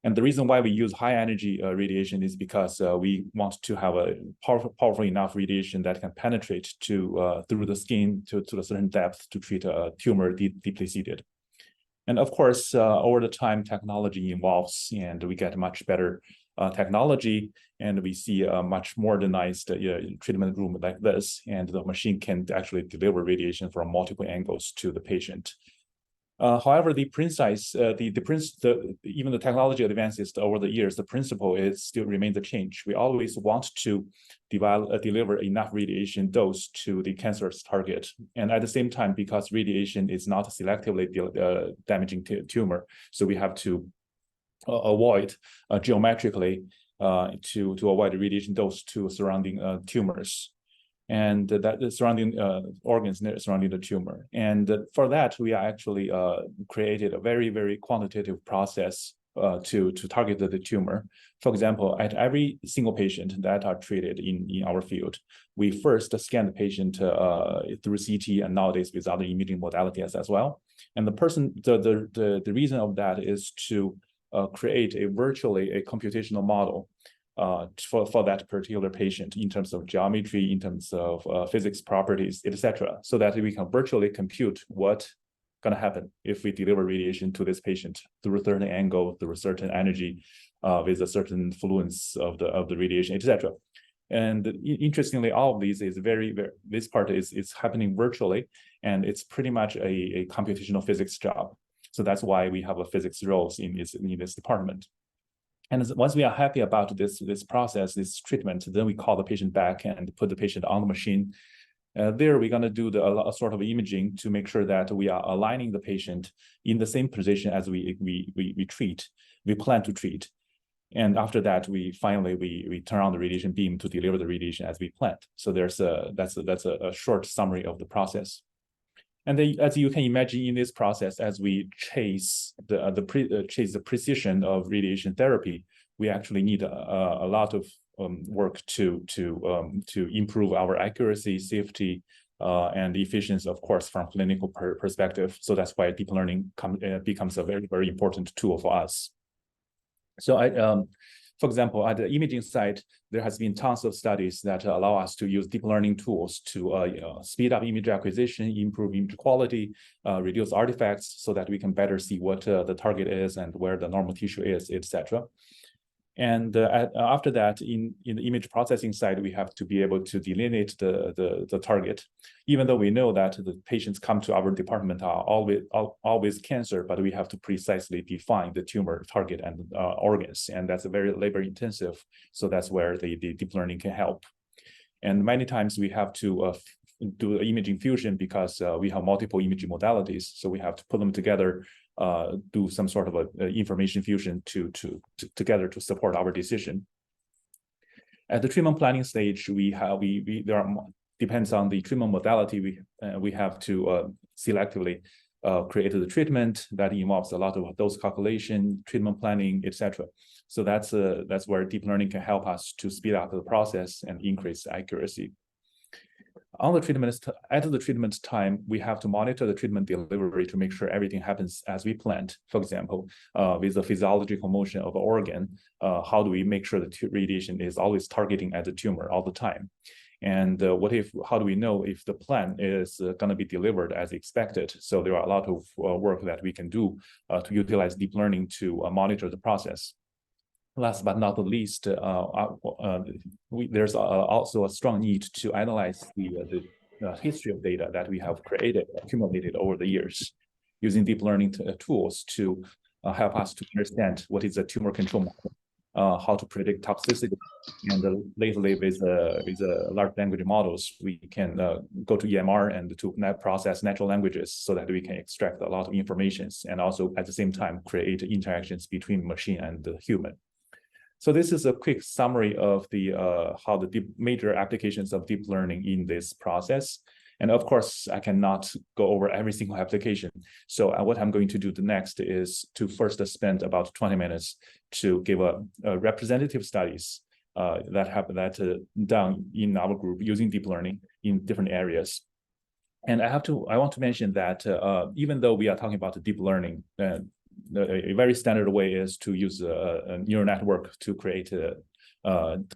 And the reason why we use high energy radiation is because we want to have a powerful enough radiation that can penetrate through the skin to a certain depth to treat a tumor deeply seated. And of course, over the time, technology evolves and we get much better technology, and we see a much modernized treatment room like this, and the machine can actually deliver radiation from multiple angles to the patient. However, even the technology advances over the years, the principle still remains the change. We always want to deliver enough radiation dose to the cancer's target, and at the same time, because radiation is not selectively damaging tumor, so we have to avoid geometrically to avoid the radiation dose to surrounding tumors, and that the surrounding organs surrounding the tumor. And for that, we are actually created a very, very quantitative process to target the tumor. For example, at every single patient that are treated in our field, we first scan the patient through CT and nowadays with other imaging modalities as well. And the reason of that is to create virtually a computational model for that particular patient in terms of geometry, in terms of physics properties, etc., so that we can virtually compute what's going to happen if we deliver radiation to this patient through a certain angle, through a certain energy, with a certain fluence of the radiation, etc. And interestingly, all of these is this part is happening virtually, and it's pretty much a computational physics job. So that's why we have a physics roles in this department. And once we are happy about this process, this treatment, then we call the patient back and put the patient on the machine. There we're going to do a sort of imaging to make sure that we are aligning the patient in the same position as we plan to treat. And after that, we turn on the radiation beam to deliver the radiation as we planned. So that's a short summary of the process. And then, as you can imagine, in this process, as we chase the precision of radiation therapy, we actually need a lot of work to improve our accuracy, safety, and efficiency, of course, from clinical perspective. So that's why deep learning becomes a very, very important tool for us. So for example, at the imaging side, there has been tons of studies that allow us to use deep learning tools to speed up image acquisition, improve image quality, reduce artifacts, so that we can better see what the target is and where the normal tissue is, etc. And after that, in the image processing side, we have to be able to delineate the target, even though we know that the patients come to our department are always cancer, but we have to precisely define the tumor target and organs, and that's a very labor intensive. So that's where the deep learning can help. And many times we have to do imaging fusion because we have multiple imaging modalities, so we have to put them together, do some sort of a information fusion together to support our decision. At the treatment planning stage, depends on the treatment modality. We have to selectively create the treatment that involves a lot of dose calculation, treatment planning, etc. So that's where deep learning can help us to speed up the process and increase accuracy. At the treatment time, we have to monitor the treatment delivery to make sure everything happens as we planned. For example, with the physiological motion of an organ, how do we make sure the radiation is always targeting at the tumor all the time? And how do we know if the plan is going to be delivered as expected? So there are a lot of work that we can do to utilize deep learning to monitor the process. Last but not the least, there's also a strong need to analyze the history of data that we have accumulated over the years, using deep learning tools to help us to understand what is a tumor control model, how to predict toxicity, and lately with large language models, we can go to EMR and to process natural languages so that we can extract a lot of information and also at the same time create interactions between machine and the human. So this is a quick summary of how the major applications of deep learning in this process. And of course, I cannot go over every single application. So what I'm going to do next is to first spend about 20 minutes to give a representative studies that have done in our group using deep learning in different areas. And I want to mention that even though we are talking about deep learning, a very standard way is to use a neural network to create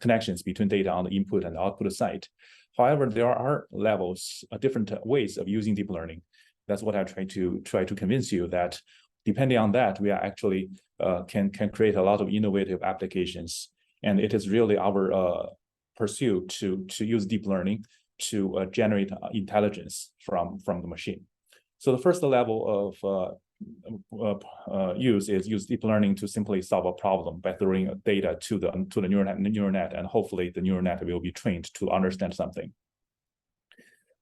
connections between data on the input and output side. However, there are levels, different ways of using deep learning. That's what I try to convince you that depending on that, we are actually can create a lot of innovative applications. And it is really our pursuit to use deep learning to generate intelligence from the machine. So the first level of use deep learning to simply solve a problem by throwing data to the neural net, and hopefully the neural net will be trained to understand something.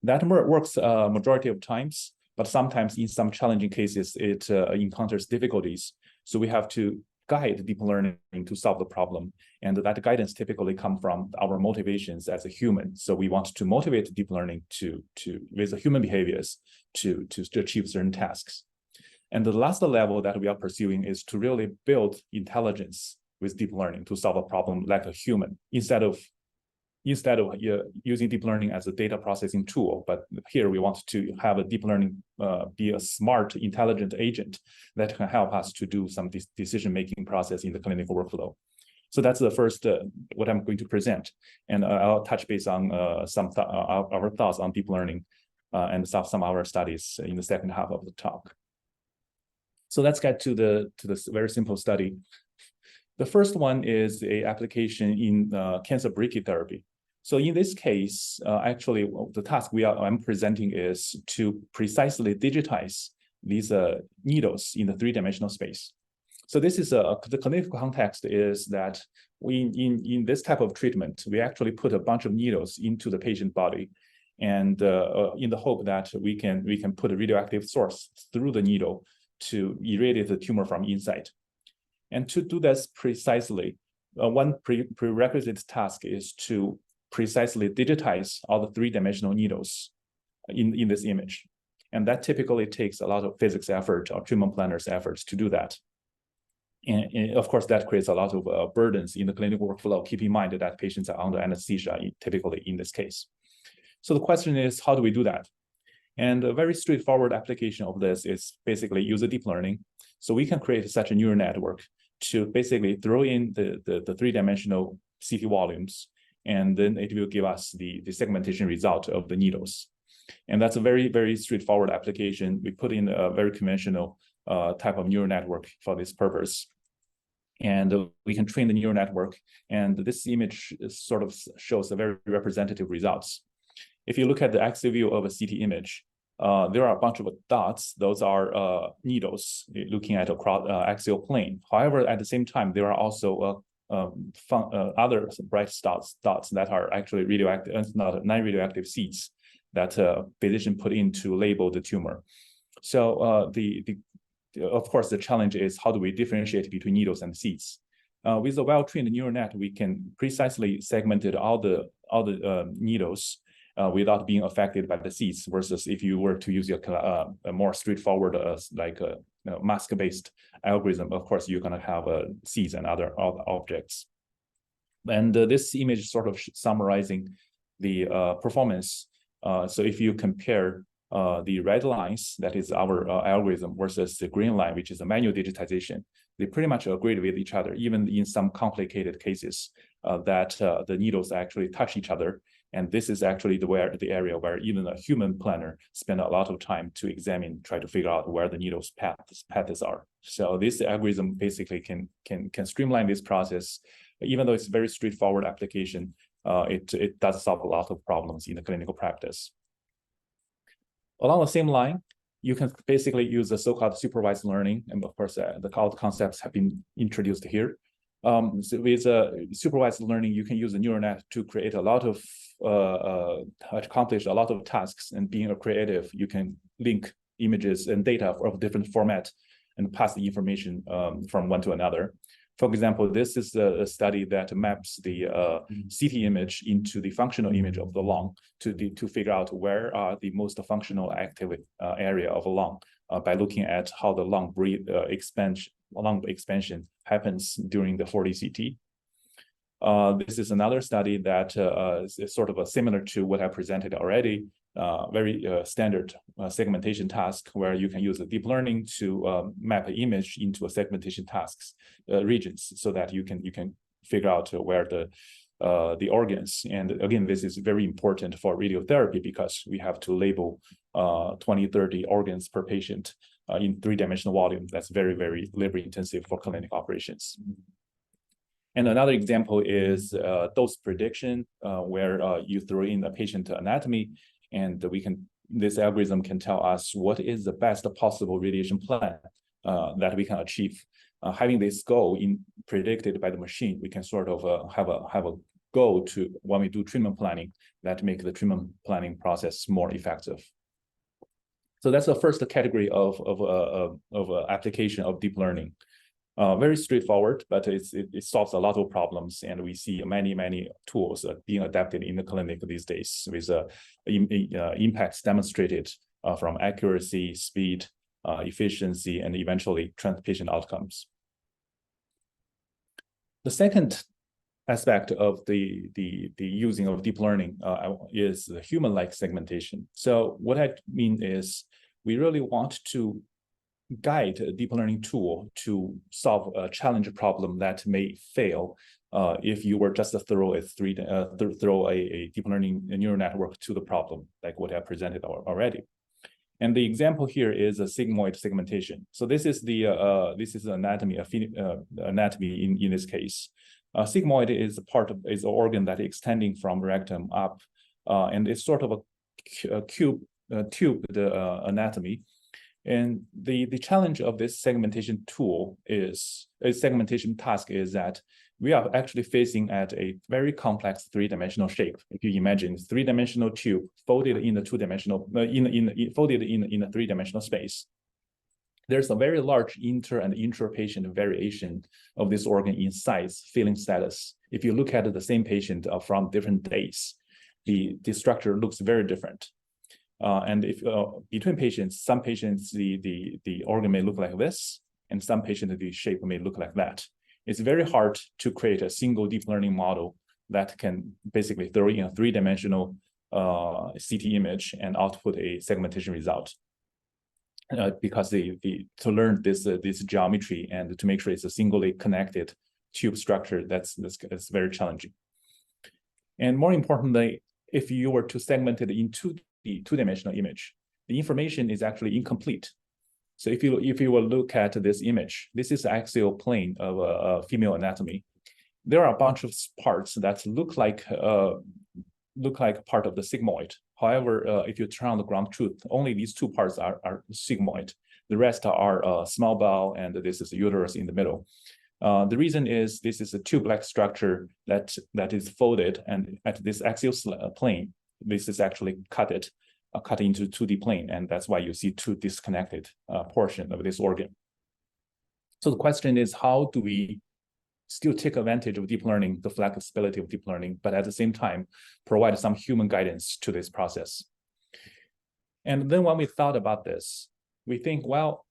That works majority of times, but sometimes in some challenging cases it encounters difficulties. So we have to guide deep learning to solve the problem, and that guidance typically comes from our motivations as a human. So we want to motivate deep learning with the human behaviors to achieve certain tasks. And the last level that we are pursuing is to really build intelligence with deep learning to solve a problem like a human, instead of using deep learning as a data processing tool. But here we want to have a deep learning be a smart, intelligent agent that can help us to do some decision-making process in the clinical workflow. So that's the first, what I'm going to present. And I'll touch base on our thoughts on deep learning and some of our studies in the second half of the talk. So let's get to this very simple study. The first one is an application in cancer brachytherapy. So in this case, actually, the task I'm presenting is to precisely digitize these needles in the three-dimensional space. So this is the clinical context is that in this type of treatment, we actually put a bunch of needles into the patient body, and in the hope that we can put a radioactive source through the needle to irradiate the tumor from inside. And to do this precisely, one prerequisite task is to precisely digitize all the three-dimensional needles in this image. And that typically takes a lot of physics effort or treatment planners efforts to do that. And of course, that creates a lot of burdens in the clinical workflow. Keep in mind that patients are under anesthesia, typically in this case. So the question is, how do we do that? And a very straightforward application of this is basically use deep learning. So we can create such a neural network to basically throw in the three-dimensional CT volumes, and then it will give us the segmentation result of the needles. And that's a very, very straightforward application. We put in a very conventional type of neural network for this purpose. And we can train the neural network. And this image sort of shows a very representative results. If you look at the axial view of a CT image, there are a bunch of dots. Those are needles looking at across axial plane. However, at the same time, there are also other bright dots that are actually radioactive, not non-radioactive seeds that physician put in to label the tumor. So of course, the challenge is how do we differentiate between needles and seeds? With a well-trained neural net, we can precisely segment all the needles without being affected by the seeds, versus if you were to use a more straightforward mask-based algorithm, of course, you're going to have seeds and other objects. And this image is sort of summarizing the performance. So if you compare the red lines, that is our algorithm, versus the green line, which is a manual digitization, they pretty much agree with each other, even in some complicated cases that the needles actually touch each other. And this is actually the area where even a human planner spend a lot of time to examine, try to figure out where the needles paths are. So this algorithm basically can streamline this process. Even though it's a very straightforward application, it does solve a lot of problems in the clinical practice. Along the same line, you can basically use the so-called supervised learning, and of course, the concepts have been introduced here. So with supervised learning, you can use the neural net to create a lot of accomplish a lot of tasks. And being a creative, you can link images and data of different format and pass the information from one to another. For example, this is a study that maps the CT image into the functional image of the lung to figure out where are the most functional active area of a lung by looking at how the lung expansion happens during the 4D CT. This is another study that is sort of similar to what I presented already. Very standard segmentation task where you can use the deep learning to map an image into a segmentation tasks regions, so that you can figure out where the organs. And again, this is very important for radiotherapy because we have to label 20-30 organs per patient in three-dimensional volume. That's very, very labor intensive for clinic operations. And another example is dose prediction, where you throw in the patient anatomy, and this algorithm can tell us what is the best possible radiation plan that we can achieve. Having this goal predicted by the machine, we can sort of have a goal to, when we do treatment planning, that make the treatment planning process more effective. So that's the first category of application of deep learning. Very straightforward, but it solves a lot of problems, and we see many tools being adapted in the clinic these days with impacts demonstrated from accuracy, speed, efficiency, and eventually patient outcomes. The second aspect of the using of deep learning is the human-like segmentation. So what I mean is we really want to guide a deep learning tool to solve a challenge problem that may fail if you were just to throw a deep learning neural network to the problem, like what I presented already. And the example here is a sigmoid segmentation. So this is the anatomy in this case. Sigmoid is an organ that is extending from rectum up, and it's sort of a tube anatomy. And the challenge of this segmentation tool is a segmentation task is that we are actually facing at a very complex three-dimensional shape. If you imagine three-dimensional tube folded in a two-dimensional, folded in a three-dimensional space, there's a very large inter and intra-patient variation of this organ in size, filling status. If you look at the same patient from different days, the structure looks very different. And if between patients, some patients the organ may look like this, and some patients, the shape may look like that. It's very hard to create a single deep learning model that can basically throw in a three-dimensional CT image and output a segmentation result. Because to learn this geometry and to make sure it's a singly connected tube structure, that's very challenging. And more importantly, if you were to segment it into the two-dimensional image, the information is actually incomplete. So if you will look at this image, this is the axial plane of a female anatomy. There are a bunch of parts that look like part of the sigmoid. However, if you turn on the ground truth, only these two parts are sigmoid. The rest are small bowel, and this is the uterus in the middle. The reason is this is a tube-like structure that is folded, and at this axial plane, this is actually cut into 2D plane, and that's why you see two disconnected portion of this organ. So the question is, how do we still take advantage of deep learning, the flexibility of deep learning, but at the same time provide some human guidance to this process? And then when we thought about this, we think, well,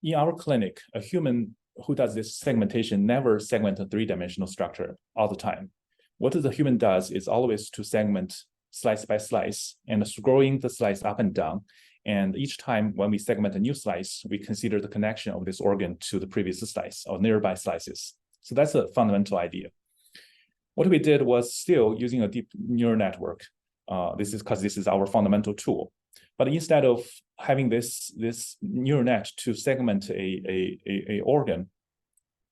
in our clinic, a human who does this segmentation never segment a three-dimensional structure all the time. What the human does is always to segment slice by slice and scrolling the slice up and down. And each time when we segment a new slice, we consider the connection of this organ to the previous slice or nearby slices. So that's a fundamental idea. What we did was still using a deep neural network. This is because this is our fundamental tool. But instead of having this neural net to segment a organ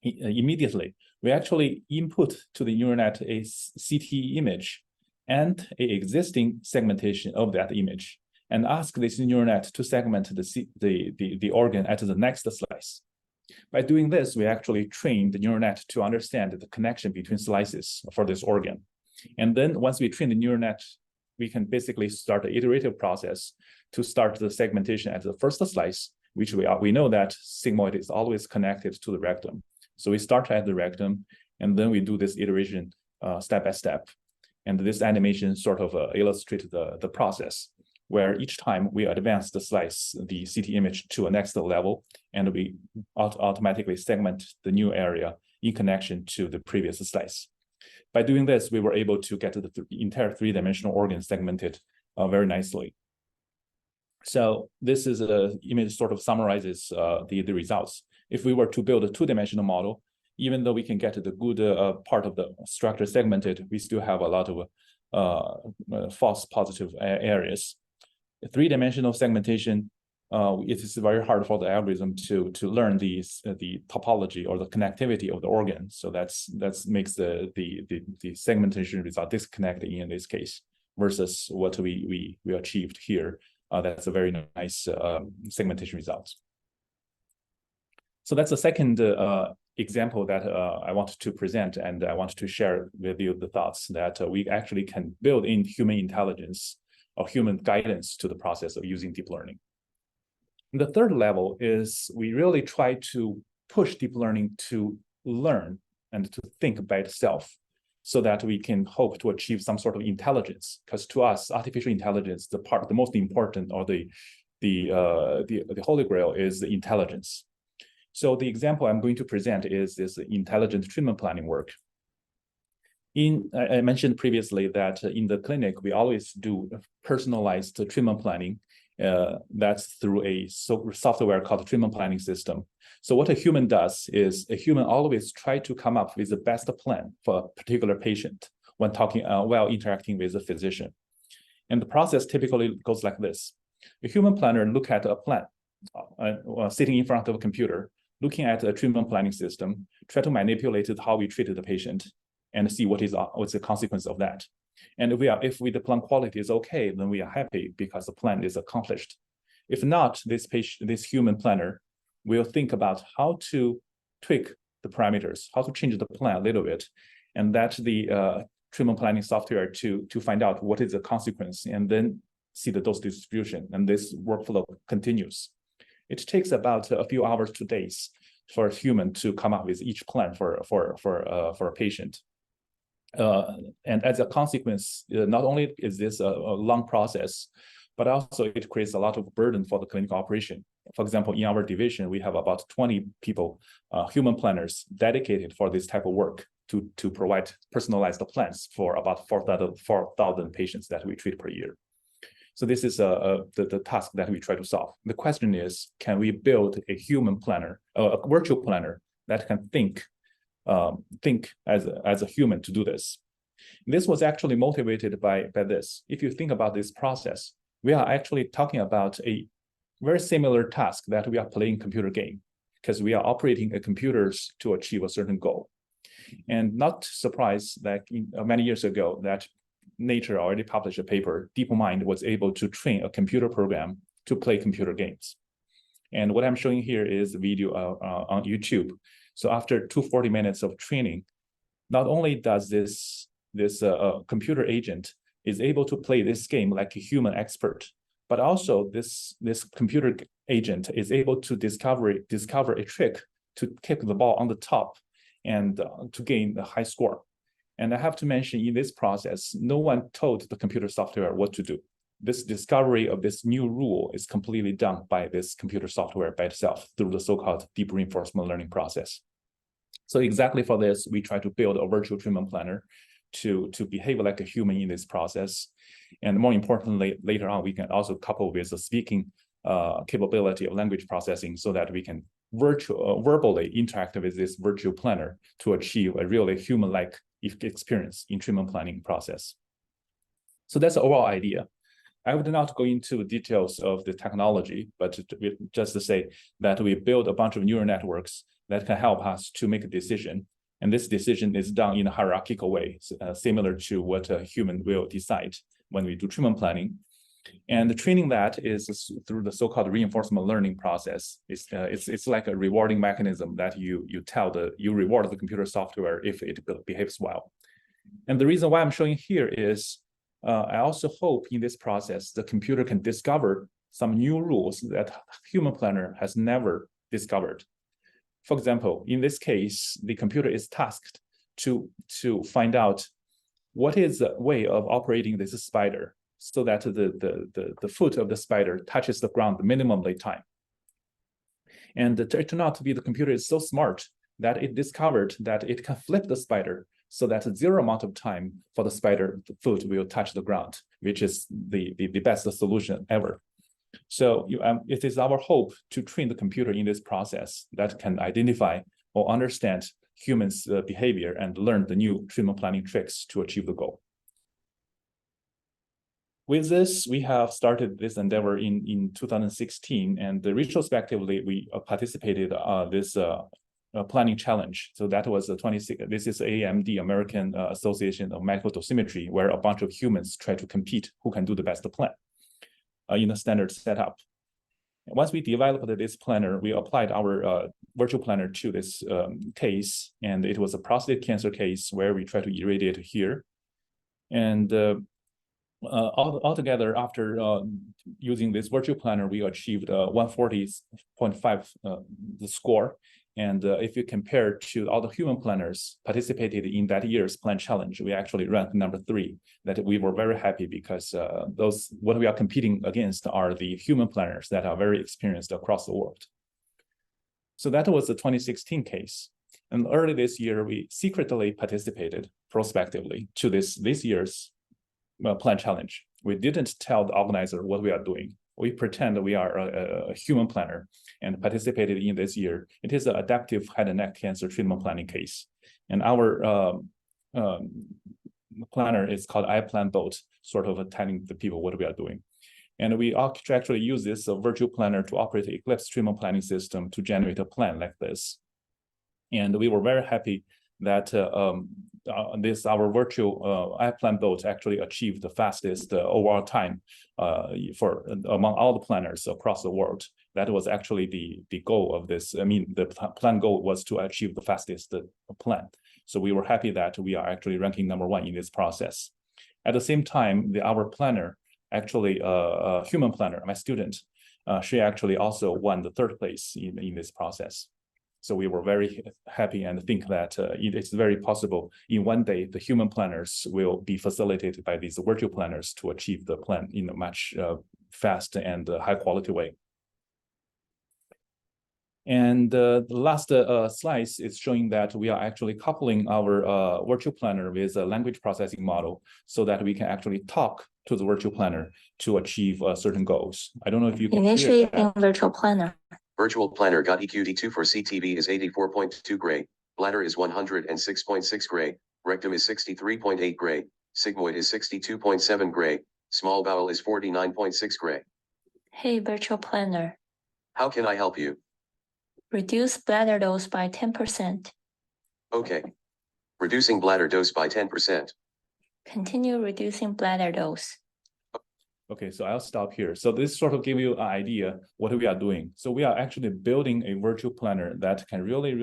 immediately, we actually input to the neural net a CT image and an existing segmentation of that image, and ask this neural net to segment the organ at the next slice. By doing this, we actually train the neural net to understand the connection between slices for this organ. And then once we train the neural net, we can basically start an iterative process to start the segmentation at the first slice, which we know that sigmoid is always connected to the rectum. So we start at the rectum, and then we do this iteration step by step. And this animation sort of illustrates the process, where each time we advance the slice, the CT image to a next level, and we automatically segment the new area in connection to the previous slice. By doing this, we were able to get the entire three-dimensional organ segmented very nicely. So this is an image sort of summarizes the results. If we were to build a two-dimensional model, even though we can get the good part of the structure segmented, we still have a lot of false positive areas. Three-dimensional segmentation, it is very hard for the algorithm to learn the topology or the connectivity of the organ. So that makes the segmentation result disconnected in this case versus what we achieved here. That's a very nice segmentation result. So that's the second example that I wanted to present, and I wanted to share with you the thoughts that we actually can build in human intelligence or human guidance to the process of using deep learning. And the third level is we really try to push deep learning to learn and to think by itself so that we can hope to achieve some sort of intelligence. Because to us, artificial intelligence, the most important or the holy grail is the intelligence. So the example I'm going to present is this intelligent treatment planning work. I mentioned previously that in the clinic, we always do personalized treatment planning. That's through a software called treatment planning system. So what a human does is a human always try to come up with the best plan for a particular patient when talking while interacting with a physician. And the process typically goes like this. A human planner look at a plan sitting in front of a computer, looking at a treatment planning system, try to manipulate how we treated the patient and see what's the consequence of that. And if the plan quality is okay, then we are happy because the plan is accomplished. If not, this human planner will think about how to tweak the parameters, how to change the plan a little bit, and that's the treatment planning software to find out what is the consequence and then see the dose distribution. And this workflow continues. It takes about a few hours to days for a human to come up with each plan for a patient. And as a consequence, not only is this a long process, but also it creates a lot of burden for the clinical operation. For example, in our division, we have about 20 people, human planners dedicated for this type of work to provide personalized plans for about 4,000 patients that we treat per year. So this is the task that we try to solve. The question is, can we build a human planner, a virtual planner that can think as a human to do this? This was actually motivated by this. If you think about this process, we are actually talking about a very similar task that we are playing computer game, because we are operating a computers to achieve a certain goal. And not surprised that many years ago that Nature already published a paper, DeepMind was able to train a computer program to play computer games. And what I'm showing here is a video on YouTube. So after 240 minutes of training, not only does this computer agent is able to play this game like a human expert, but also this computer agent is able to discover a trick to kick the ball on the top and to gain a high score. And I have to mention, in this process, no one told the computer software what to do. This discovery of this new rule is completely done by this computer software by itself through the so-called deep reinforcement learning process. So exactly for this, we try to build a virtual treatment planner to behave like a human in this process. And more importantly, later on, we can also couple with the speaking capability of language processing so that we can verbally interact with this virtual planner to achieve a really human-like experience in treatment planning process. So that's the overall idea. I would not go into details of the technology, but just to say that we build a bunch of neural networks that can help us to make a decision. And this decision is done in a hierarchical way, similar to what a human will decide when we do treatment planning. And the training that is through the so-called reinforcement learning process. It's like a rewarding mechanism that you reward the computer software if it behaves well. And the reason why I'm showing here is I also hope in this process the computer can discover some new rules that human planner has never discovered. For example, in this case, the computer is tasked to find out what is the way of operating this spider so that the foot of the spider touches the ground minimally time. And it turned out to be the computer is so smart that it discovered that it can flip the spider so that zero amount of time for the spider foot will touch the ground, which is the best solution ever. So it is our hope to train the computer in this process that can identify or understand humans' behavior and learn the new treatment planning tricks to achieve the goal. With this, we have started this endeavor in 2016, and retrospectively, we participated this planning challenge. So that was this is AMD, American Association of Medical Dosimetry, where a bunch of humans try to compete who can do the best plan in a standard setup. Once we developed this planner, we applied our virtual planner to this case, and it was a prostate cancer case where we try to irradiate here. And altogether, after using this virtual planner, we achieved 140.5 the score. And if you compare to all the human planners participated in that year's plan challenge, we actually ranked number 3. That we were very happy because what we are competing against are the human planners that are very experienced across the world. So that was the 2016 case. And early this year, we secretly participated prospectively to this year's plan challenge. We didn't tell the organizer what we are doing. We pretend we are a human planner and participated in this year. It is an adaptive head and neck cancer treatment planning case. And our planner is called iPlanBot, sort of telling the people what we are doing. And we actually use this virtual planner to operate the Eclipse treatment planning system to generate a plan like this. And we were very happy that our virtual iPlanBot actually achieved the fastest overall time among all the planners across the world. That was actually the goal of this. I mean, the plan goal was to achieve the fastest plan. So we were happy that we are actually ranking number 1 in this process. At the same time, our planner, actually human planner, my student, she actually also won the 3rd place in this process. So we were very happy and think that it's very possible in one day the human planners will be facilitated by these virtual planners to achieve the plan in a much fast and high quality way. And the last slides is showing that we are actually coupling our virtual planner with a language processing model so that we can actually talk to the virtual planner to achieve certain goals. I don't know if you can Initiating virtual planner. Virtual planner got EQD2 for CTV is 84.2 gray. Bladder is 106.6 gray. Rectum is 63.8 gray. Sigmoid is 62.7 gray. Small bowel is 49.6 gray. Hey, virtual planner. How can I help you? Reduce bladder dose by 10%. Okay. Reducing bladder dose by 10%. Continue reducing bladder dose. Okay, so I'll stop here. So this sort of give you an idea what we are doing. So we are actually building a virtual planner that can really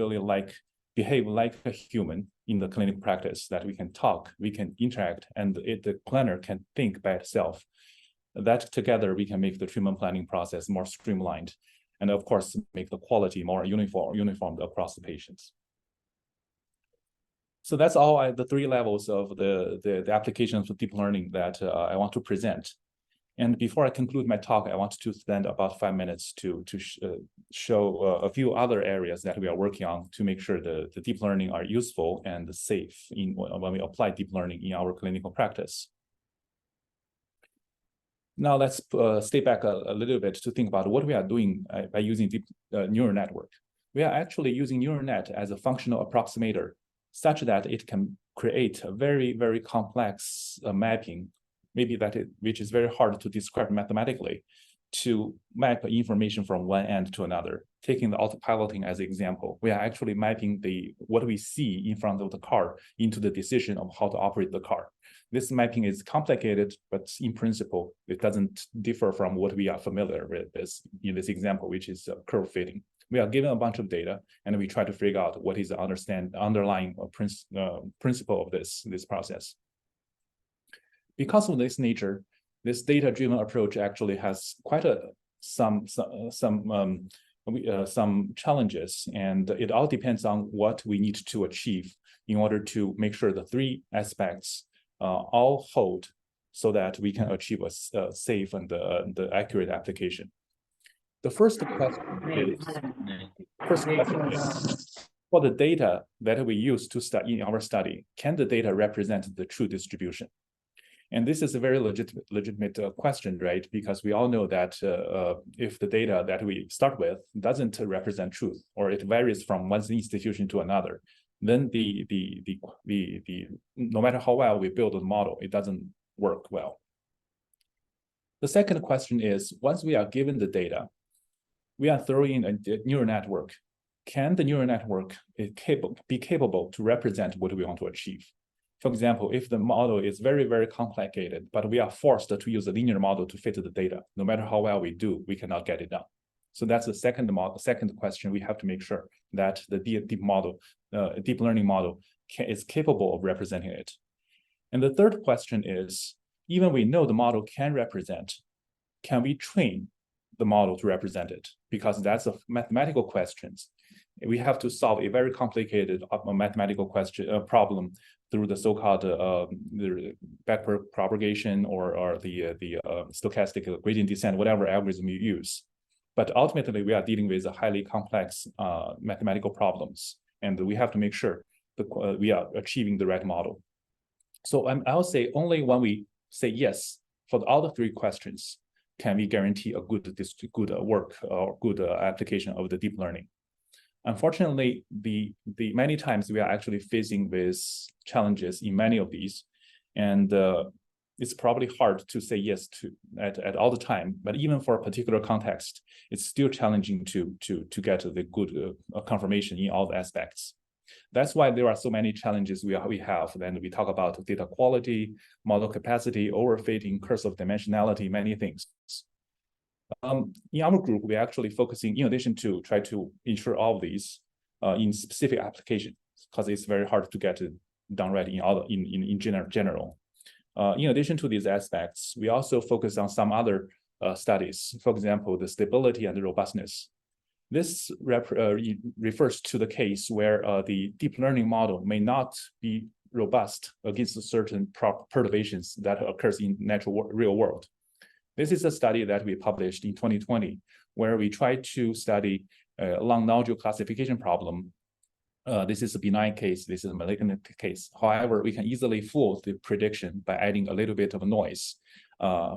behave like a human in the clinical practice, that we can talk, we can interact, and the planner can think by itself. That together, we can make the treatment planning process more streamlined, and of course, make the quality more uniform across the patients. So that's all the three levels of the applications of deep learning that I want to present. And before I conclude my talk, I want to spend about 5 minutes to show a few other areas that we are working on to make sure the deep learning are useful and safe when we apply deep learning in our clinical practice. Now let's stay back a little bit to think about what we are doing by using deep neural network. We are actually using neural net as a functional approximator, such that it can create a very, very complex mapping, which is very hard to describe mathematically, to map information from one end to another. Taking the autopiloting as an example, we are actually mapping what we see in front of the car into the decision of how to operate the car. This mapping is complicated, but in principle, it doesn't differ from what we are familiar with in this example, which is curve fitting. We are given a bunch of data, and we try to figure out what is the underlying principle of this process. Because of this nature, this data-driven approach actually has quite some challenges, and it all depends on what we need to achieve in order to make sure the three aspects all hold, so that we can achieve a safe and accurate application. The first question is, for the data that we use to study in our study, can the data represent the true distribution? And this is a very legitimate question, right? Because we all know that if the data that we start with doesn't represent truth, or it varies from one institution to another, then no matter how well we build the model, it doesn't work well. The second question is, once we are given the data, we are throwing in a neural network. Can the neural network be capable to represent what we want to achieve? For example, if the model is very, very complicated, but we are forced to use a linear model to fit the data, no matter how well we do, we cannot get it done. So that's the second question. We have to make sure that the deep learning model is capable of representing it. And the third question is, even we know the model can represent, can we train the model to represent it? Because that's a mathematical question. We have to solve a very complicated mathematical problem through the so-called the backward propagation or the stochastic gradient descent, whatever algorithm you use. But ultimately, we are dealing with a highly complex mathematical problems, and we have to make sure that we are achieving the right model. So I'll say only when we say yes for all the three questions can we guarantee a good work or good application of the deep learning. Unfortunately, the many times we are actually facing with challenges in many of these, and it's probably hard to say yes to at all the time. But even for a particular context, it's still challenging to get the good confirmation in all the aspects. That's why there are so many challenges we have. Then we talk about data quality, model capacity, overfitting, curse of dimensionality, many things. In our group, we're actually focusing, in addition to try to ensure all of these in specific applications, because it's very hard to get it done right in general. In addition to these aspects, we also focus on some other studies. For example, the stability and the robustness. This refers to the case where the deep learning model may not be robust against certain perturbations that occurs in real world. This is a study that we published in 2020, where we tried to study a lung nodule classification problem. This is a benign case, this is a malignant case. However, we can easily fool the prediction by adding a little bit of noise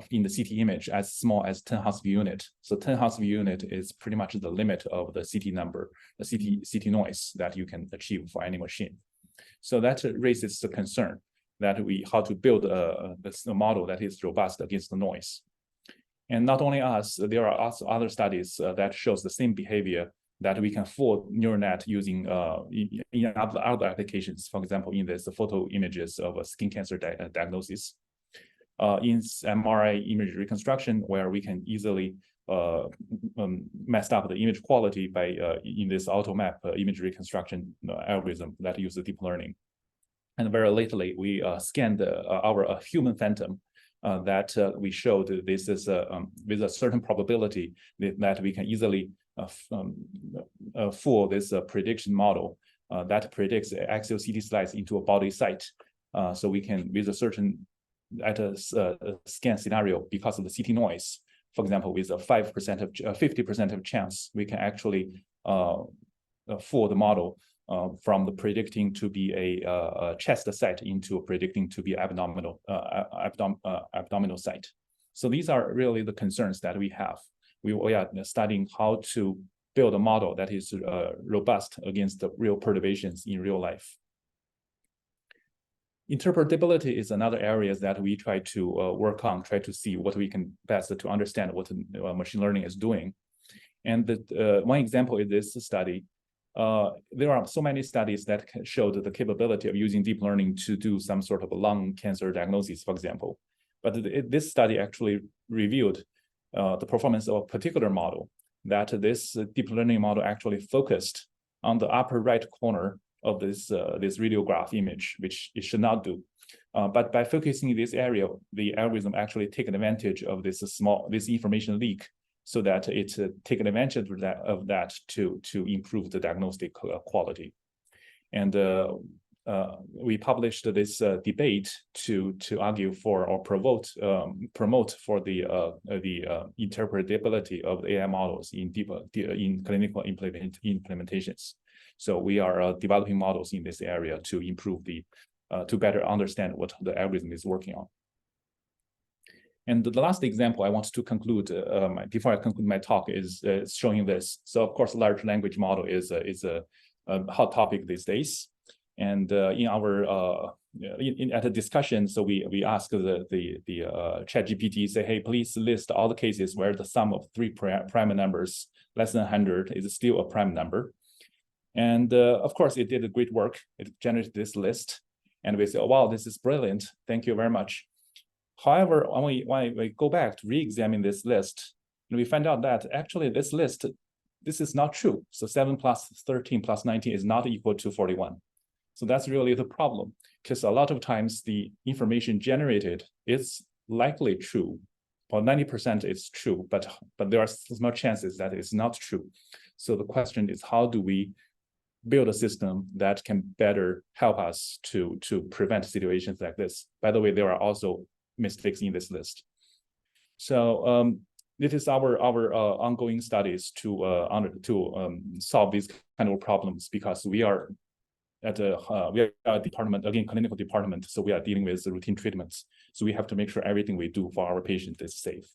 in the CT image as small as 10 Hz unit. So 10 Hz unit is pretty much the limit of the CT number, the CT noise that you can achieve for any machine. So that raises the concern that how to build a model that is robust against the noise. And not only us, there are also other studies that shows the same behavior, that we can fool neural net using in other applications. For example, in this photo images of a skin cancer diagnosis. In MRI image reconstruction, where we can easily mess up the image quality by in this AutoMap image reconstruction algorithm that uses deep learning. And very lately, we scanned our human phantom that we showed this is with a certain probability that we can easily fool this prediction model that predicts axial CT slice into a body site. So we can, with a certain at a scan scenario, because of the CT noise, for example, with a 5% of 50% of chance, we can actually fool the model from the predicting to be a chest site into predicting to be abdominal site. So these are really the concerns that we have. We are studying how to build a model that is robust against the real perturbations in real life. Interpretability is another area that we try to work on, try to see what we can best to understand what machine learning is doing. And one example is this study. There are so many studies that show the capability of using deep learning to do some sort of a lung cancer diagnosis, for example. But this study actually revealed the performance of a particular model, that this deep learning model actually focused on the upper right corner of this radiograph image, which it should not do. But by focusing in this area, the algorithm actually take advantage of this information leak, so that it take advantage of that to improve the diagnostic quality. And we published this debate to argue for or promote for the interpretability of the AI models in clinical implementations. So we are developing models in this area to improve to better understand what the algorithm is working on. And the last example I want to conclude before I conclude my talk is showing this. So of course, large language model is a hot topic these days. And in our at a discussion, so we asked the ChatGPT, say, hey, please list all the cases where the sum of 3 prime numbers less than 100 is still a prime number. And of course, it did a great work. It generated this list, and we say, oh, wow, this is brilliant. Thank you very much. However, when we go back to re-examine this list, and we find out that actually this list, this is not true. So 7 plus 13 plus 19 is not equal to 41. So that's really the problem, because a lot of times the information generated is likely true, or 90% is true, but there are small chances that it's not true. So the question is, how do we build a system that can better help us to prevent situations like this? By the way, there are also mistakes in this list. So this is our ongoing studies to solve these kind of problems, because we are at a department, again, clinical department, so we are dealing with routine treatments. So we have to make sure everything we do for our patients is safe.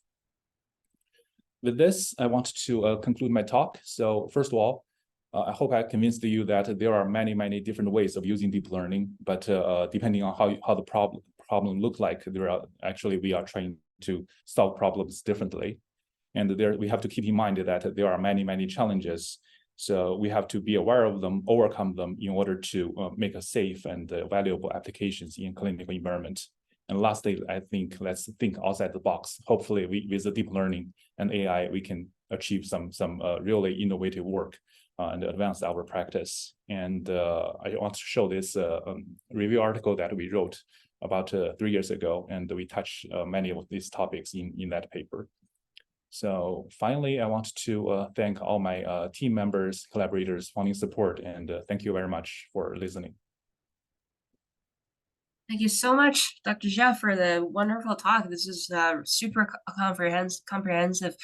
With this, I want to conclude my talk. So first of all, I hope I convinced you that there are many different ways of using deep learning, but depending on how the problem look like, we are trying to solve problems differently. And we have to keep in mind that there are many challenges. So we have to be aware of them, overcome them in order to make a safe and valuable applications in clinical environment. And lastly, I think let's think outside the box. Hopefully, with the deep learning and AI, we can achieve some really innovative work and advance our practice. And I want to show this review article that we wrote about 3 years ago, and we touch many of these topics in that paper. So finally, I want to thank all my team members, collaborators, funding support, and thank you very much for listening. Thank you so much, Dr. Zhao, for the wonderful talk. This is super comprehensive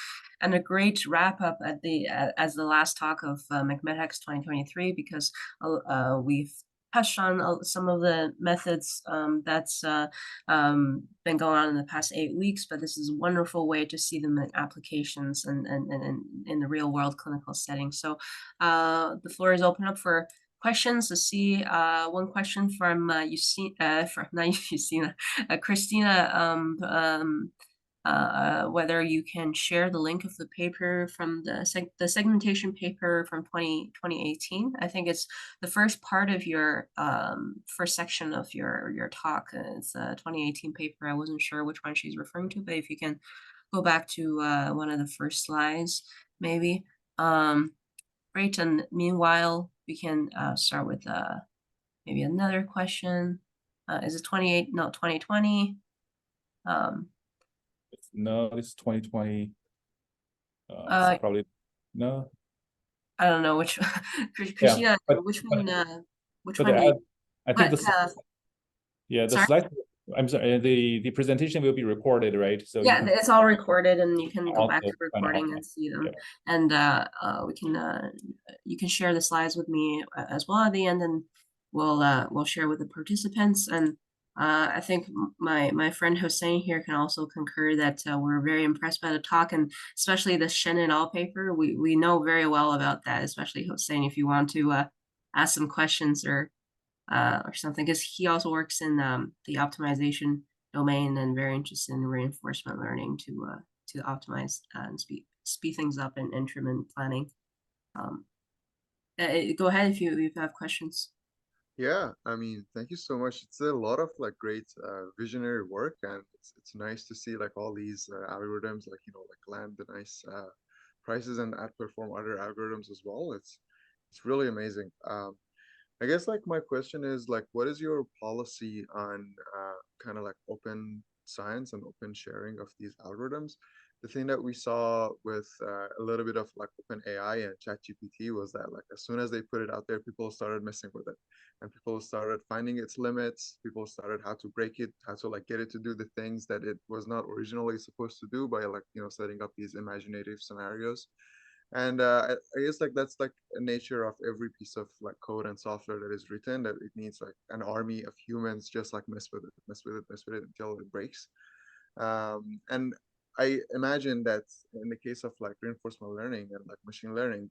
and a great wrap up at the as the last talk of McMedHacks 2023, because we've touched on some of the methods that's been going on in the past 8 weeks, but this is a wonderful way to see them in applications and in the real world clinical setting. So the floor is open up for questions. Let's see, one question from not Christina, whether you can share the link of the paper from the segmentation paper from 2018. I think it's the first part of your first section of your talk. It's a 2018 paper. I wasn't sure which one she's referring to, but if you can go back to one of the first slides, maybe. Great, and meanwhile, we can start with maybe another question. Is it 2020? No, it's 2020. Uh, It's probably no. I don't know which Christina, but- which one But do you, I think the sorry? slide. I'm sorry. The presentation will be recorded, right? So yeah, you can it's all recorded, and you can go back also to recording and see them. Yeah. And we can you can share the slides with me as well at the end, and we'll share with the participants. And I think my friend Hossein here can also concur that we're very impressed by the talk, and especially the Shen et al. Paper. We know very well about that, especially Hossein, if you want to ask some questions or something, because he also works in the optimization domain and very interested in reinforcement learning to optimize and speed things up in treatment planning. Go ahead if you have questions. Yeah, I mean, thank you so much. It's a lot of like great visionary work, and it's nice to see like all these algorithms like like land the nice prices and outperform other algorithms as well. It's really amazing. I guess like my question is like, what is your policy on kind of like open science and open sharing of these algorithms? The thing that we saw with a little bit of like open AI and ChatGPT was that like as soon as they put it out there, people started messing with it, and people started finding its limits. People started how to break it, how to like get it to do the things that it was not originally supposed to do by like setting up these imaginative scenarios. And I guess like that's like a nature of every piece of like code and software that is written, that it needs like an army of humans just like mess with it until it breaks. And I imagine that in the case of like reinforcement learning and like machine learning,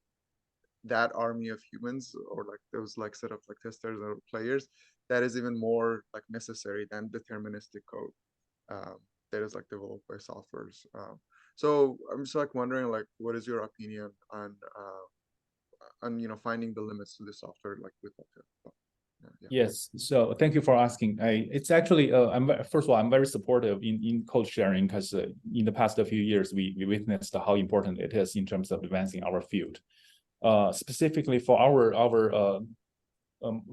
that army of humans, or like those like set of like testers or players, that is even more like necessary than deterministic code that is like developed by softwares. So I'm just like wondering, like, what is your opinion on finding the limits to the software, like with like Yes. So thank you for asking. It's actually first of all, I'm very supportive in code sharing, because in the past few years we witnessed how important it is in terms of advancing our field. Specifically for our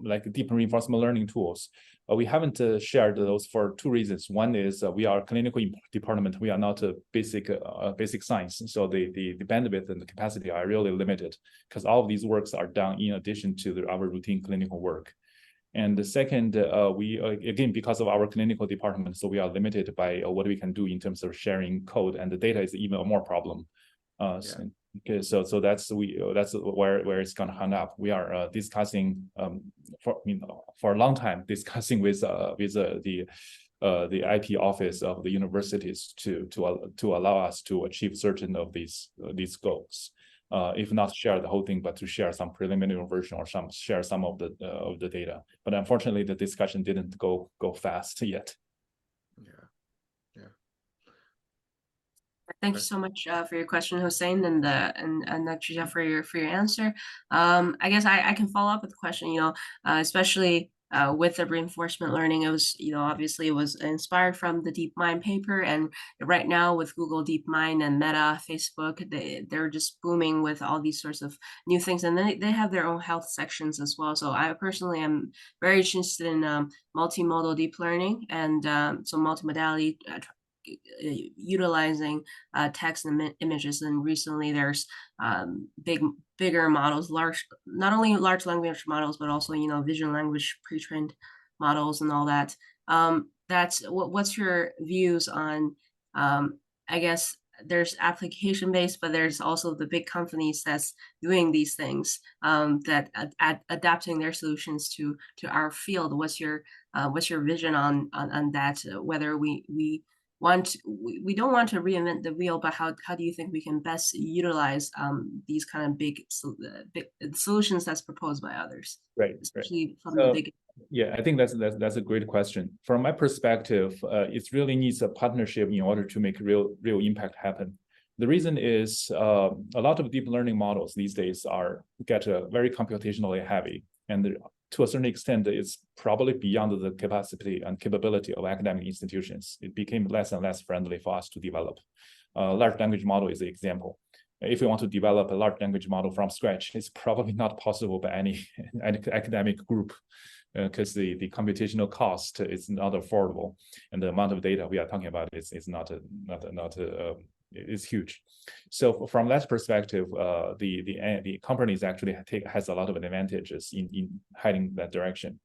like deep reinforcement learning tools, we haven't shared those for two reasons. One is we are a clinical department. We are not a basic science, so the bandwidth and the capacity are really limited, because all of these works are done in addition to our routine clinical work. And the second, we again, because of our clinical department, so we are limited by what we can do in terms of sharing code, and the data is even more problem. Okay, so that's where it's gonna hang up. We are discussing for a long time, discussing with the IP office of the universities to allow us to achieve certain of these goals. If not share the whole thing, but to share some preliminary version or share some of the data. But unfortunately, the discussion didn't go fast yet. Thank you so much for your question, Hossein, and Dr. Jeff for your answer. I guess I can follow up with the question. Especially with the reinforcement learning, it was obviously it was inspired from the DeepMind paper, and right now with Google DeepMind and Meta, Facebook, they're just booming with all these sorts of new things, and they have their own health sections as well. So I personally am very interested in multimodal deep learning, and so multimodality. Utilizing text and images, and recently there's bigger models, not only large language models, but also vision language pre-trained models and all that. what's your views on, I guess there's application-based, but there's also the big companies that's doing these things, that adapting their solutions to our field. What's your vision on that? Whether we don't want to reinvent the wheel, but how do you think we can best utilize these kind of big solutions that's proposed by others, Right. especially from the big. Yeah, I think that's a great question. From my perspective, it really needs a partnership in order to make real impact happen. The reason is a lot of deep learning models these days get very computationally heavy, and to a certain extent, it's probably beyond the capacity and capability of academic institutions. It became less and less friendly for us to develop. Large language model is the example. If we want to develop a large language model from scratch, it's probably not possible by any academic group, because the computational cost is not affordable, and the amount of data we are talking about is huge. So from that perspective, the companies actually has a lot of advantages in heading that direction.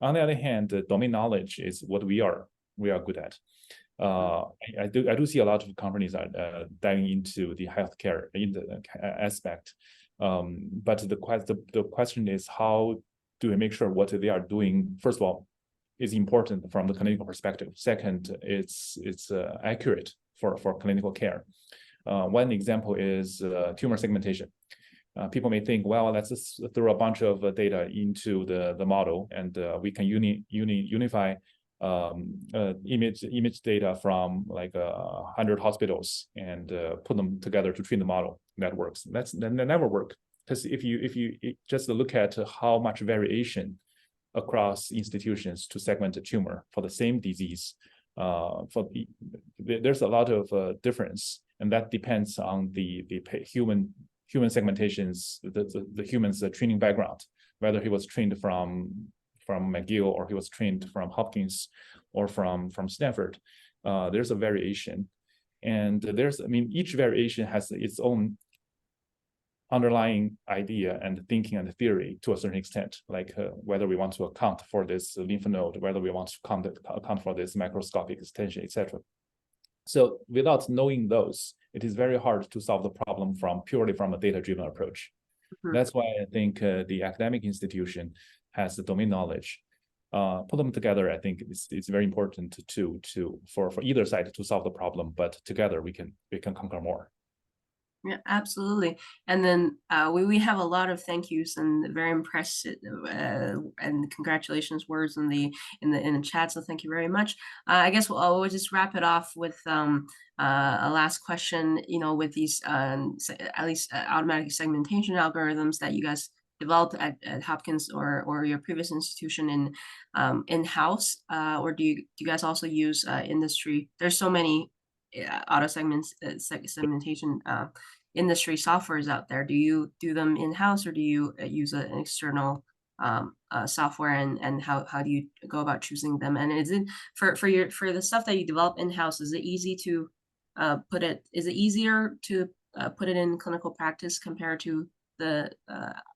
On the other hand, the domain knowledge is what we are good at. I do see a lot of companies are diving into the healthcare in the aspect, but the question is, how do we make sure what they are doing, first of all, is important from the clinical perspective. Second, it's accurate for clinical care. One example is tumor segmentation. People may think, well, let's just throw a bunch of data into the model, and we can unify image data from like 100 hospitals and put them together to train the model. That works. That never work, because if you just look at how much variation across institutions to segment a tumor for the same disease, there's a lot of difference, and that depends on the human segmentations, the human's training background, whether he was trained from McGill or he was trained from Hopkins or from Stanford. There's a variation, and each variation has its own underlying idea and thinking and theory to a certain extent, like whether we want to account for this lymph node, whether we want to account for this microscopic extension, etc. So without knowing those, it is very hard to solve the problem purely from a data-driven approach. Mm-hmm. That's why I think the academic institution has the domain knowledge. Put them together, I think it's very important for either side to solve the problem, but together we can conquer more. Yeah, absolutely. And then we have a lot of thank yous and very impressive and congratulations words in the chat. So thank you very much. I guess we'll just wrap it off with a last question. With these at least automatic segmentation algorithms that you guys developed at Hopkins or your previous institution in-house, or do you guys also use industry? There's so many auto segmentation industry softwares out there. Do you do them in-house, or do you use an external software, and how do you go about choosing them? And is it for the stuff that you develop in-house, is it easy to is it easier to put it in clinical practice compared to the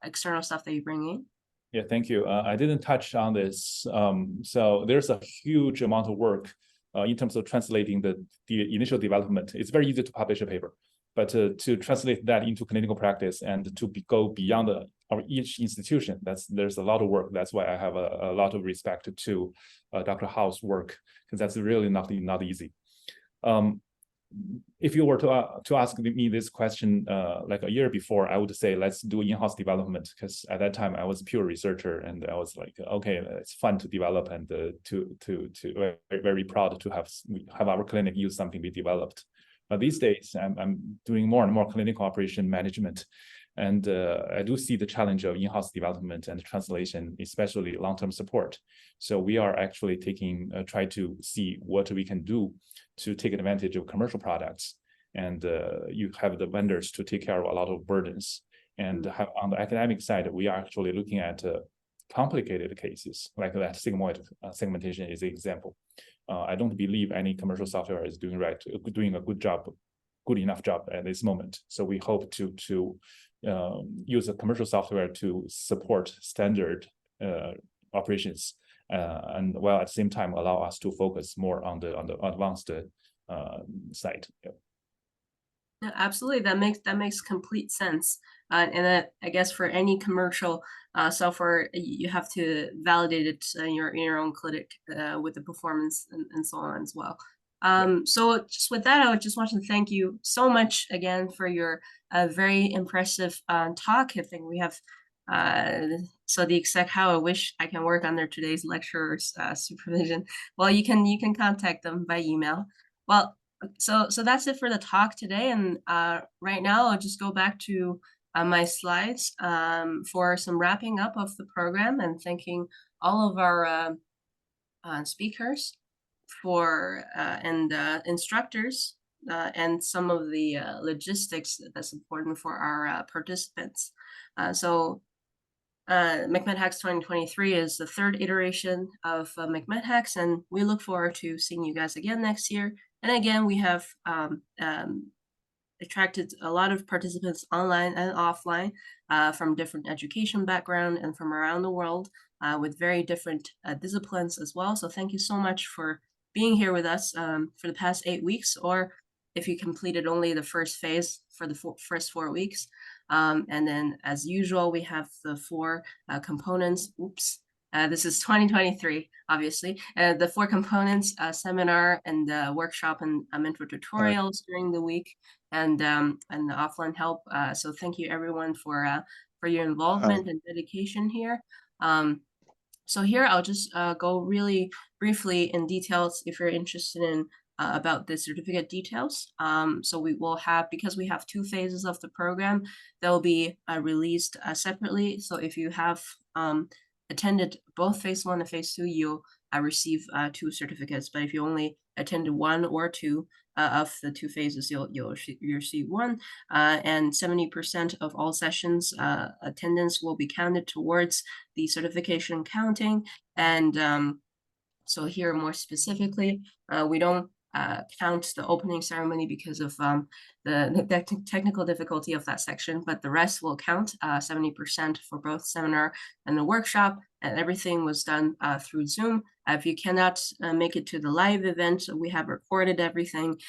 external stuff that you bring in? Yeah, thank you. I didn't touch on this. So there's a huge amount of work in terms of translating the initial development. It's very easy to publish a paper, but to translate that into clinical practice and to go beyond each institution, there's a lot of work. That's why I have a lot of respect to Dr. Hao's work, because that's really not easy. If you were to ask me this question like a year before, I would say let's do in-house development, because at that time I was a pure researcher and I was like, okay, it's fun to develop and very proud to have our clinic use something we developed. But these days I'm doing more and more clinical operation management, and I do see the challenge of in-house development and translation, especially long-term support. So we are actually try to see what we can do to take advantage of commercial products, and you have the vendors to take care of a lot of burdens. And on the academic side, we are actually looking at complicated cases, like that sigmoid segmentation is an example. I don't believe any commercial software is doing a good enough job at this moment. So we hope to use a commercial software to support standard operations and while at the same time allow us to focus more on the advanced side. Yeah. Yeah, absolutely. That makes complete sense. And I guess for any commercial software, you have to validate it in your own clinic with the performance and so on as well. So just with that, I would just want to thank you so much again for your very impressive talk. I think we have so the exec how I wish I can work on their today's lecturer's supervision. Well, you can contact them by email. Well, so that's it for the talk today, and right now I'll just go back to my slides for some wrapping up of the program and thanking all of our speakers for and instructors and some of the logistics that's important for our participants. So McMedHacks 2023 is the third iteration of McMedHacks, and we look forward to seeing you guys again next year. And again, we have attracted a lot of participants online and offline from different education background and from around the world with very different disciplines as well. So thank you so much for being here with us for the past 8 weeks, or if you completed only the first phase for the first 4 weeks. And then as usual, we have the 4 components. Oops. This is 2023, obviously. The 4 components, seminar and workshop and mentor tutorials during the week, and the offline help. So thank you everyone for your involvement and dedication here. So here I'll just go really briefly in details if you're interested in about the certificate details. So we will have, because we have 2 phases of the program, they'll be released separately. So if you have attended both phase 1 and phase 2, you'll receive 2 certificates. But if you only attended 1 or 2 of the 2 phases, you'll receive 1. And 70% of all sessions attendance will be counted towards the certification counting. And so here more specifically, we don't count the opening ceremony because of the technical difficulty of that section, but the rest will count 70% for both seminar and the workshop, and everything was done through Zoom. If you cannot make it to the live event, we have recorded everything.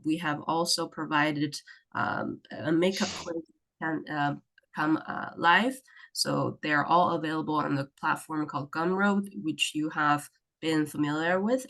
We have also provided a makeup quiz can come live. So they're all available on the platform called Gumroad, which you have been familiar with.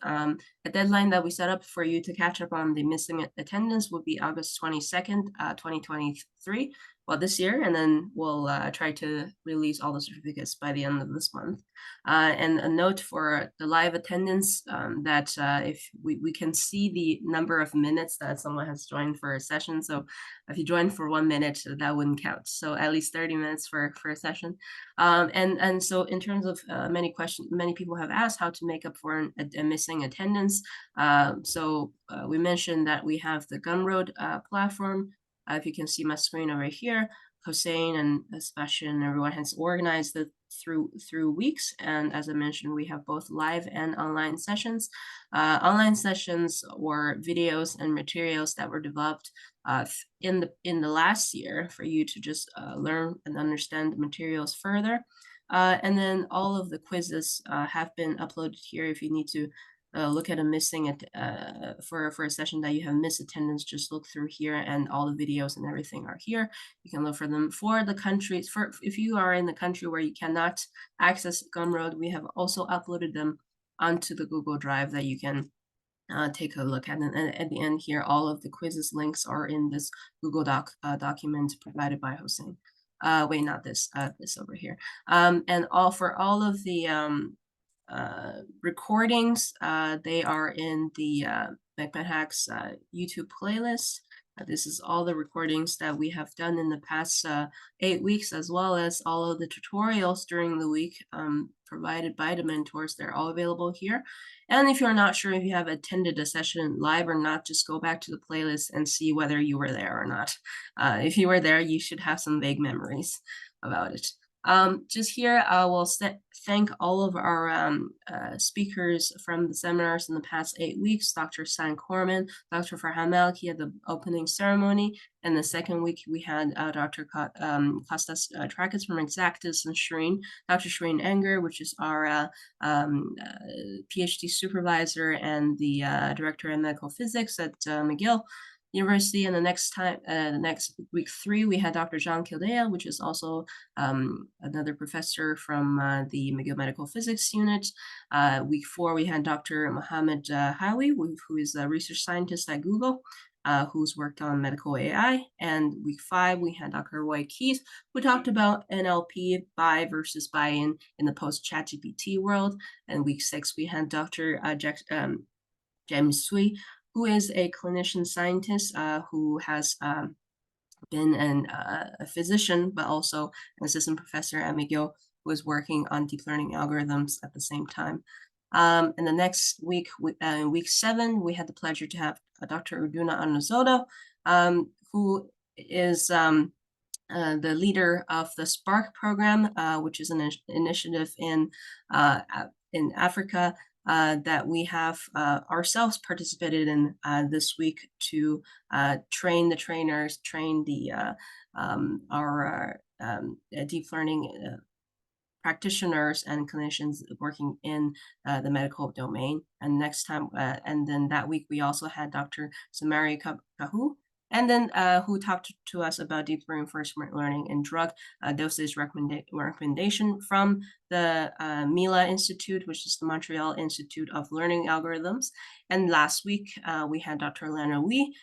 A deadline that we set up for you to catch up on the missing attendance would be August 22nd, 2023, well, this year, and then we'll try to release all the certificates by the end of this month. And a note for the live attendance that if we can see the number of minutes that someone has joined for a session. So if you join for 1 minute, that wouldn't count. So at least 30 minutes for a session. And so in terms of many people have asked how to make up for a missing attendance. So we mentioned that we have the Gumroad platform. If you can see my screen over here, Hossein and Sebastian and everyone has organized it through weeks. And as I mentioned, we have both live and online sessions. Online sessions or videos and materials that were developed in the last year for you to just learn and understand the materials further. And then all of the quizzes have been uploaded here. If you need to look at a missing for a session that you have missed attendance, just look through here, and all the videos and everything are here. You can look for them. For the countries, if you are in the country where you cannot access Gumroad, we have also uploaded them onto the Google Drive that you can take a look at. And at the end here, all of the quizzes links are in this Google document provided by Hossein. Wait, not this, this over here. And for all of the recordings, they are in the McMedHacks YouTube playlist. This is all the recordings that we have done in the past 8 weeks, as well as all of the tutorials during the week provided by the mentors. They're all available here. And if you're not sure if you have attended a session live or not, just go back to the playlist and see whether you were there or not. If you were there, you should have some vague memories about it. Just here, I will thank all of our speakers from the seminars in the past 8 weeks, Dr. San Corman, Dr. Farhan Malki at the opening ceremony. And the second week, we had Dr. Kostas Trakis from Exactus and Dr. Shireen Enger, which is our PhD supervisor and the director in medical physics at McGill University. And the next week 3, we had Dr. Jean Kildea, which is also another professor from the McGill Medical Physics Unit. Week 4, we had Dr. Mohammed Hawi, who is a research scientist at Google, who's worked on medical AI. And week 5, we had Dr. Roy Keith, who talked about NLP buy versus buy-in the post-ChatGPT world. And week 6, we had Dr. James Sui, who is a clinician scientist who has been a physician, but also an assistant professor at McGill, who is working on deep learning algorithms at the same time. And the next week, in week 7, we had the pleasure to have Dr. Urduna Anazoda, who is the leader of the SPARK program, which is an initiative in Africa that we have ourselves participated in this week to train the trainers, train the our deep learning practitioners and clinicians working in the medical domain. And next time, and then that week, we also had Dr. Samari Kahu, and then who talked to us about deep reinforcement learning and drug dosage recommendation from the MILA Institute, which is the Montreal Institute of Learning Algorithms. And last week, we had Dr. Lana Wee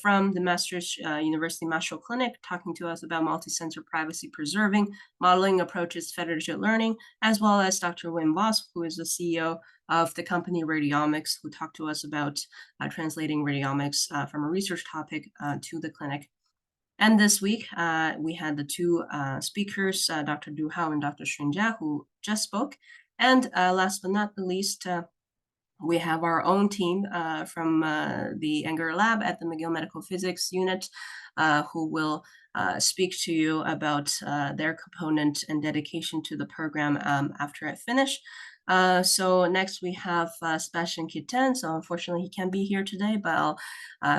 from the University Maastricht Clinic talking to us about multi-sensor privacy preserving modeling approaches federated learning, as well as Dr. Wim Bos, who is the CEO of the company Radiomics, who talked to us about translating radiomics from a research topic to the clinic. And this week, we had the 2 speakers, Dr. Du Hao and Dr. Xun Jia, who just spoke. And last but not the least, we have our own team from the Enger Lab at the McGill Medical Physics Unit, who will speak to you about their component and dedication to the program after I finish. So next we have Sebastian Kitten. So unfortunately he can't be here today, but I'll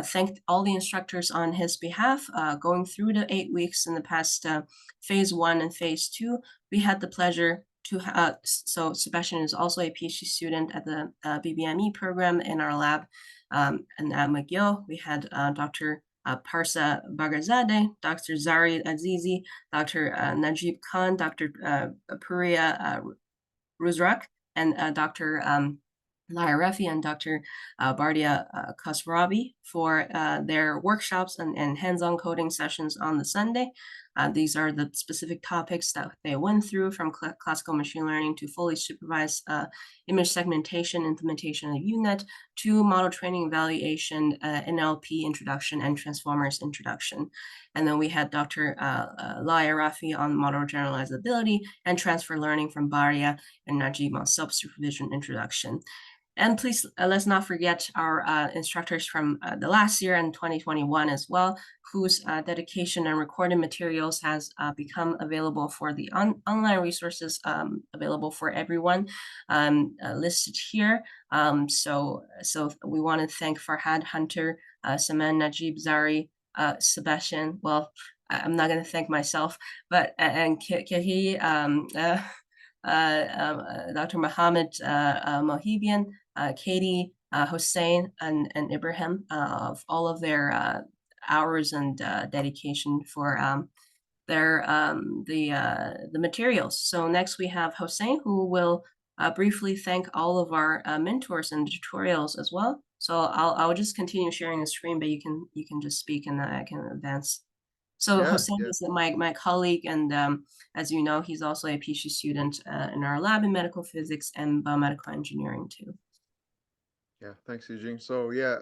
thank all the instructors on his behalf. Going through the 8 weeks in the past phase 1 and phase 2, we had the pleasure to so Sebastian is also a PhD student at the BBME program in our lab. And at McGill, we had Dr. Parsa Bagazadeh, Dr. Zari Azizi, Dr. Najib Khan, Dr. Puria Ruzrak, and Dr. Lara Refi and Dr. Bardia Kasrabi for their workshops and hands-on coding sessions on the Sunday. These are the specific topics that they went through, from classical machine learning to fully supervised image segmentation, implementation of UNet, to model training evaluation, NLP introduction, and transformers introduction. And then we had Dr. Laia Rafi on model generalizability and transfer learning from Bardia and Najib on self-supervision introduction. And please, let's not forget our instructors from the last year and 2021 as well, whose dedication and recorded materials has become available for the online resources available for everyone listed here. So we want to thank Farhad, Hunter, Saman, Najib, Zari, Sebastian. Well, I'm not going to thank myself, but and Kehi, Dr. Mohammed Mohibian, Katie, Hossein, and Ibrahim of all of their hours and dedication for the materials. So next we have Hossein, who will briefly thank all of our mentors and tutorials as well. So I'll just continue sharing the screen, but you can just speak and I can advance. So Yeah, Hossein yeah. is my colleague, and as you know, he's also a PhD student in our lab in medical physics and biomedical engineering too. Yeah, thanks, Eugene. So yeah,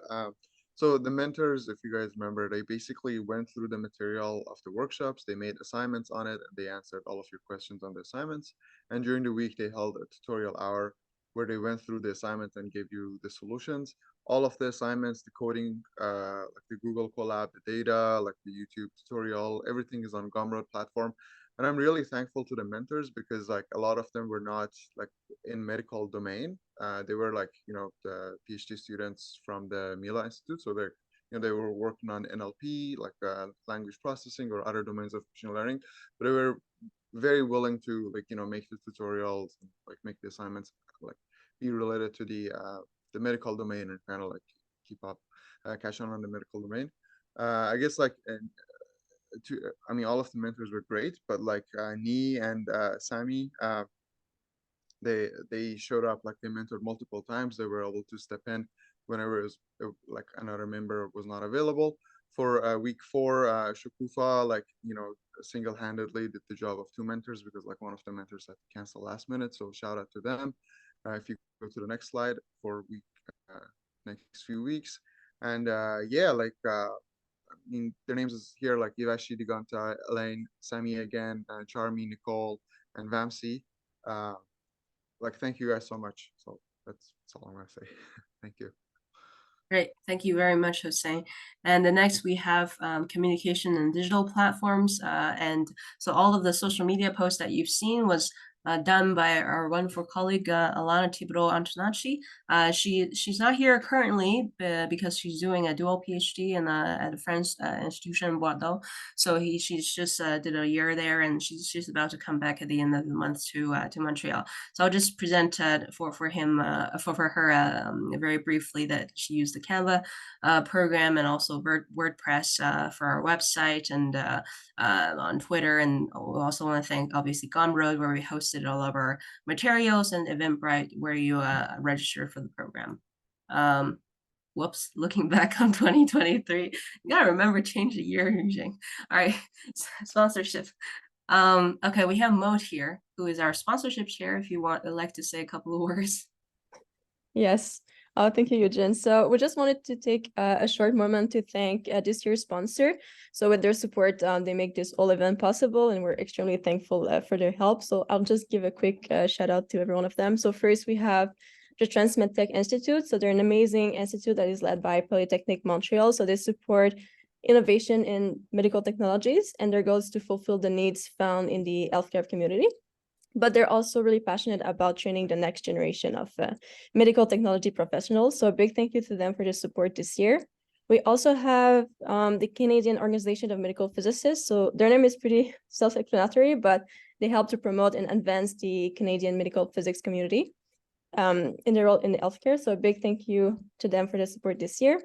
so the mentors, if you guys remember, they basically went through the material of the workshops, they made assignments on it, and they answered all of your questions on the assignments. And during the week, they held a tutorial hour where they went through the assignments and gave you the solutions. All of the assignments, the coding, like the Google Colab, the data, like the YouTube tutorial, everything is on Gumroad platform. And I'm really thankful to the mentors because like a lot of them were not like in medical domain. They were like, the PhD students from the Mila Institute. So they're, they were working on NLP, like language processing or other domains of machine learning, but they were very willing to like, make the tutorials, like make the assignments, like be related to the medical domain and kind of like keep up, catch on the medical domain. I guess like, I mean, all of the mentors were great, but like Ni and Sami, they showed up, like they mentored multiple times. They were able to step in whenever it was like another member was not available. For week 4, Shakufa, like, single-handedly did the job of 2 mentors because like one of the mentors had to cancel last minute. So shout out to them. If you go to the next slide for week next few weeks, and yeah, like I mean, their names is here, like Ivashi, Diganta, Elaine, Sami again, Charmy, Nicole, and Vamsi. Like, thank you guys so much. So that's all I'm gonna say. Thank you. Great, thank you very much, Hossein. And the next we have communication and digital platforms. And so all of the social media posts that you've seen was done by our wonderful colleague Alana Tibro Antonacci. She's not here currently because she's doing a dual PhD at a French institution in Bordeaux. So she's just did a year there, and she's about to come back at the end of the month to Montreal. So I'll just present for her very briefly that she used the Canva program and also WordPress for our website and on Twitter. And we also want to thank obviously Gumroad, where we hosted all of our materials, and Eventbrite, where you register for the program. Whoops, looking back on 2023, you gotta remember change the year. All right, sponsorship. Okay, we have Maud here, who is our sponsorship chair, if you would like to say a couple of words. Yes. Thank you, Eugene. So we just wanted to take a short moment to thank this year's sponsor. So with their support, they make this whole event possible, and we're extremely thankful for their help. So I'll just give a quick shout out to every one of them. So first we have the McMedHacks Institute. So they're an amazing institute that is led by Polytechnique Montreal. So they support innovation in medical technologies, and their goal is to fulfill the needs found in the healthcare community. But they're also really passionate about training the next generation of medical technology professionals. So a big thank you to them for the support this year. We also have the Canadian Organization of Medical Physicists. So their name is pretty self-explanatory, but they help to promote and advance the Canadian medical physics community in their role in the healthcare. So a big thank you to them for the support this year.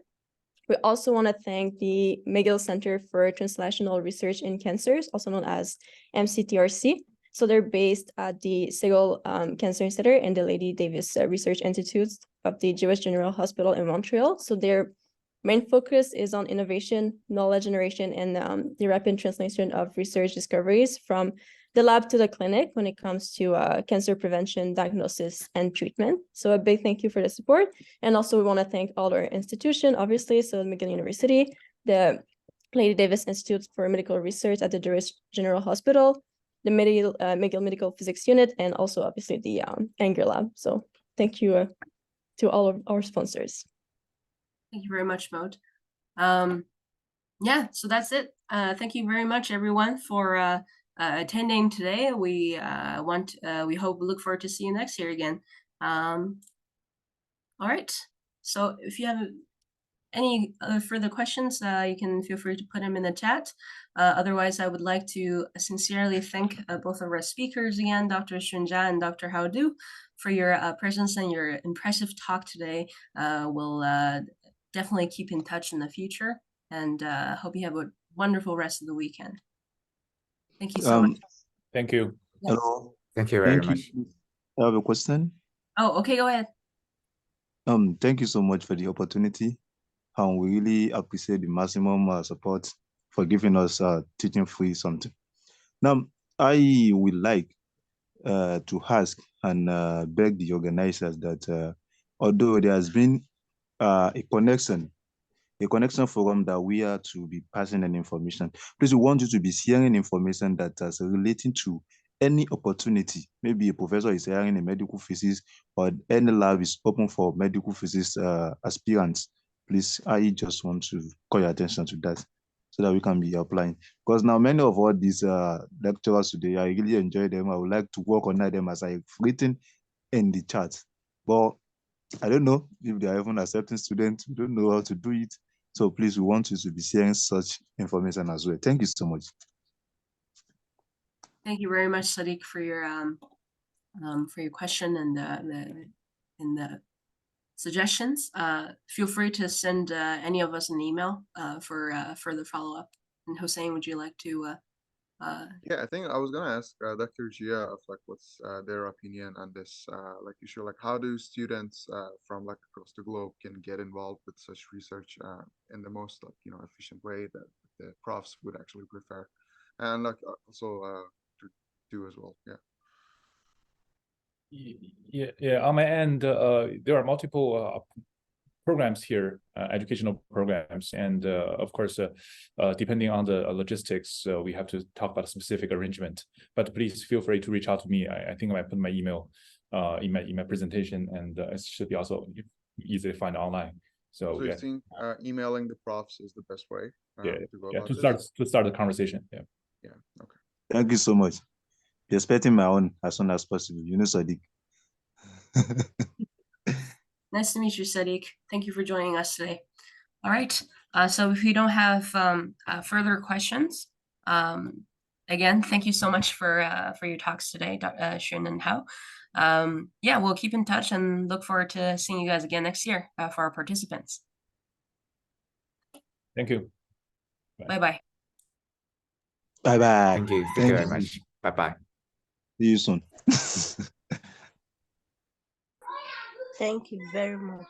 We also want to thank the McGill Center for Translational Research in Cancers, also known as MCTRC. So they're based at the Segal Cancer Center and the Lady Davis Research Institute of the Jewish General Hospital in Montreal. So their main focus is on innovation, knowledge generation, and the rapid translation of research discoveries from the lab to the clinic when it comes to cancer prevention, diagnosis, and treatment. So a big thank you for the support. And also we want to thank all our institutions, obviously, so McGill University, the Lady Davis Institute for Medical Research at the Jewish General Hospital, the McGill Medical Physics Unit, and also obviously the Anger Lab. So thank you to all of our sponsors. Thank you very much, Maud. Yeah, so that's it. Thank you very much, everyone, for attending today. We look forward to see you next year again. All right. So if you have any further questions, you can feel free to put them in the chat. Otherwise, I would like to sincerely thank both of our speakers again, Dr. Shunja and Dr. Haodu, for your presence and your impressive talk today. We'll definitely keep in touch in the future, and hope you have a wonderful rest of the weekend. Thank you so much. Thank you. Yes. Hello. Thank you very Thank much. you. I have a question. Oh, okay, go ahead. Thank you so much for the opportunity. We really appreciate the maximum support for giving us teaching free something. Now, I would like to ask and beg the organizers that although there has been a connection forum that we are to be passing an information, please, we want you to be sharing information that is relating to any opportunity. Maybe a professor is hiring a medical physics, or any lab is open for medical physics aspirants. Please, I just want to call your attention to that. so that we can be applying. Because now many of all these lecturers today, I really enjoy them. I would like to work on them as I've written in the chat. But I don't know if they are even accepting students. We don't know how to do it. So please, we want you to be sharing such information as well. Thank you so much. Thank you very much, Sadiq, for your question and the suggestions. Feel free to send any of us an email for further follow-up. And Hossein, would you like to? Yeah, I think I was gonna ask Dr. Gia of like what's their opinion on this like issue, like how do students from like across the globe can get involved with such research in the most like efficient way that the profs would actually prefer, and like also to do as well. Yeah. On my end, there are multiple programs here, educational programs, and of course, depending on the logistics, we have to talk about a specific arrangement. But please feel free to reach out to me. I think I might put my email in my presentation, and it should be also easy to find online. So you think emailing the profs is the best way to start the conversation. Yeah. Okay. Thank you so much. Be expecting my own as soon as possible. Sadiq. Nice to meet you, Sadiq. Thank you for joining us today. All right. So if you don't have further questions, again, thank you so much for your talks today, Xun and Hao. Yeah, we'll keep in touch and look forward to seeing you guys again next year for our participants. Thank you. Bye-bye. Bye-bye. Thank you. Thank you very much. Bye-bye. See you soon. Thank you very much.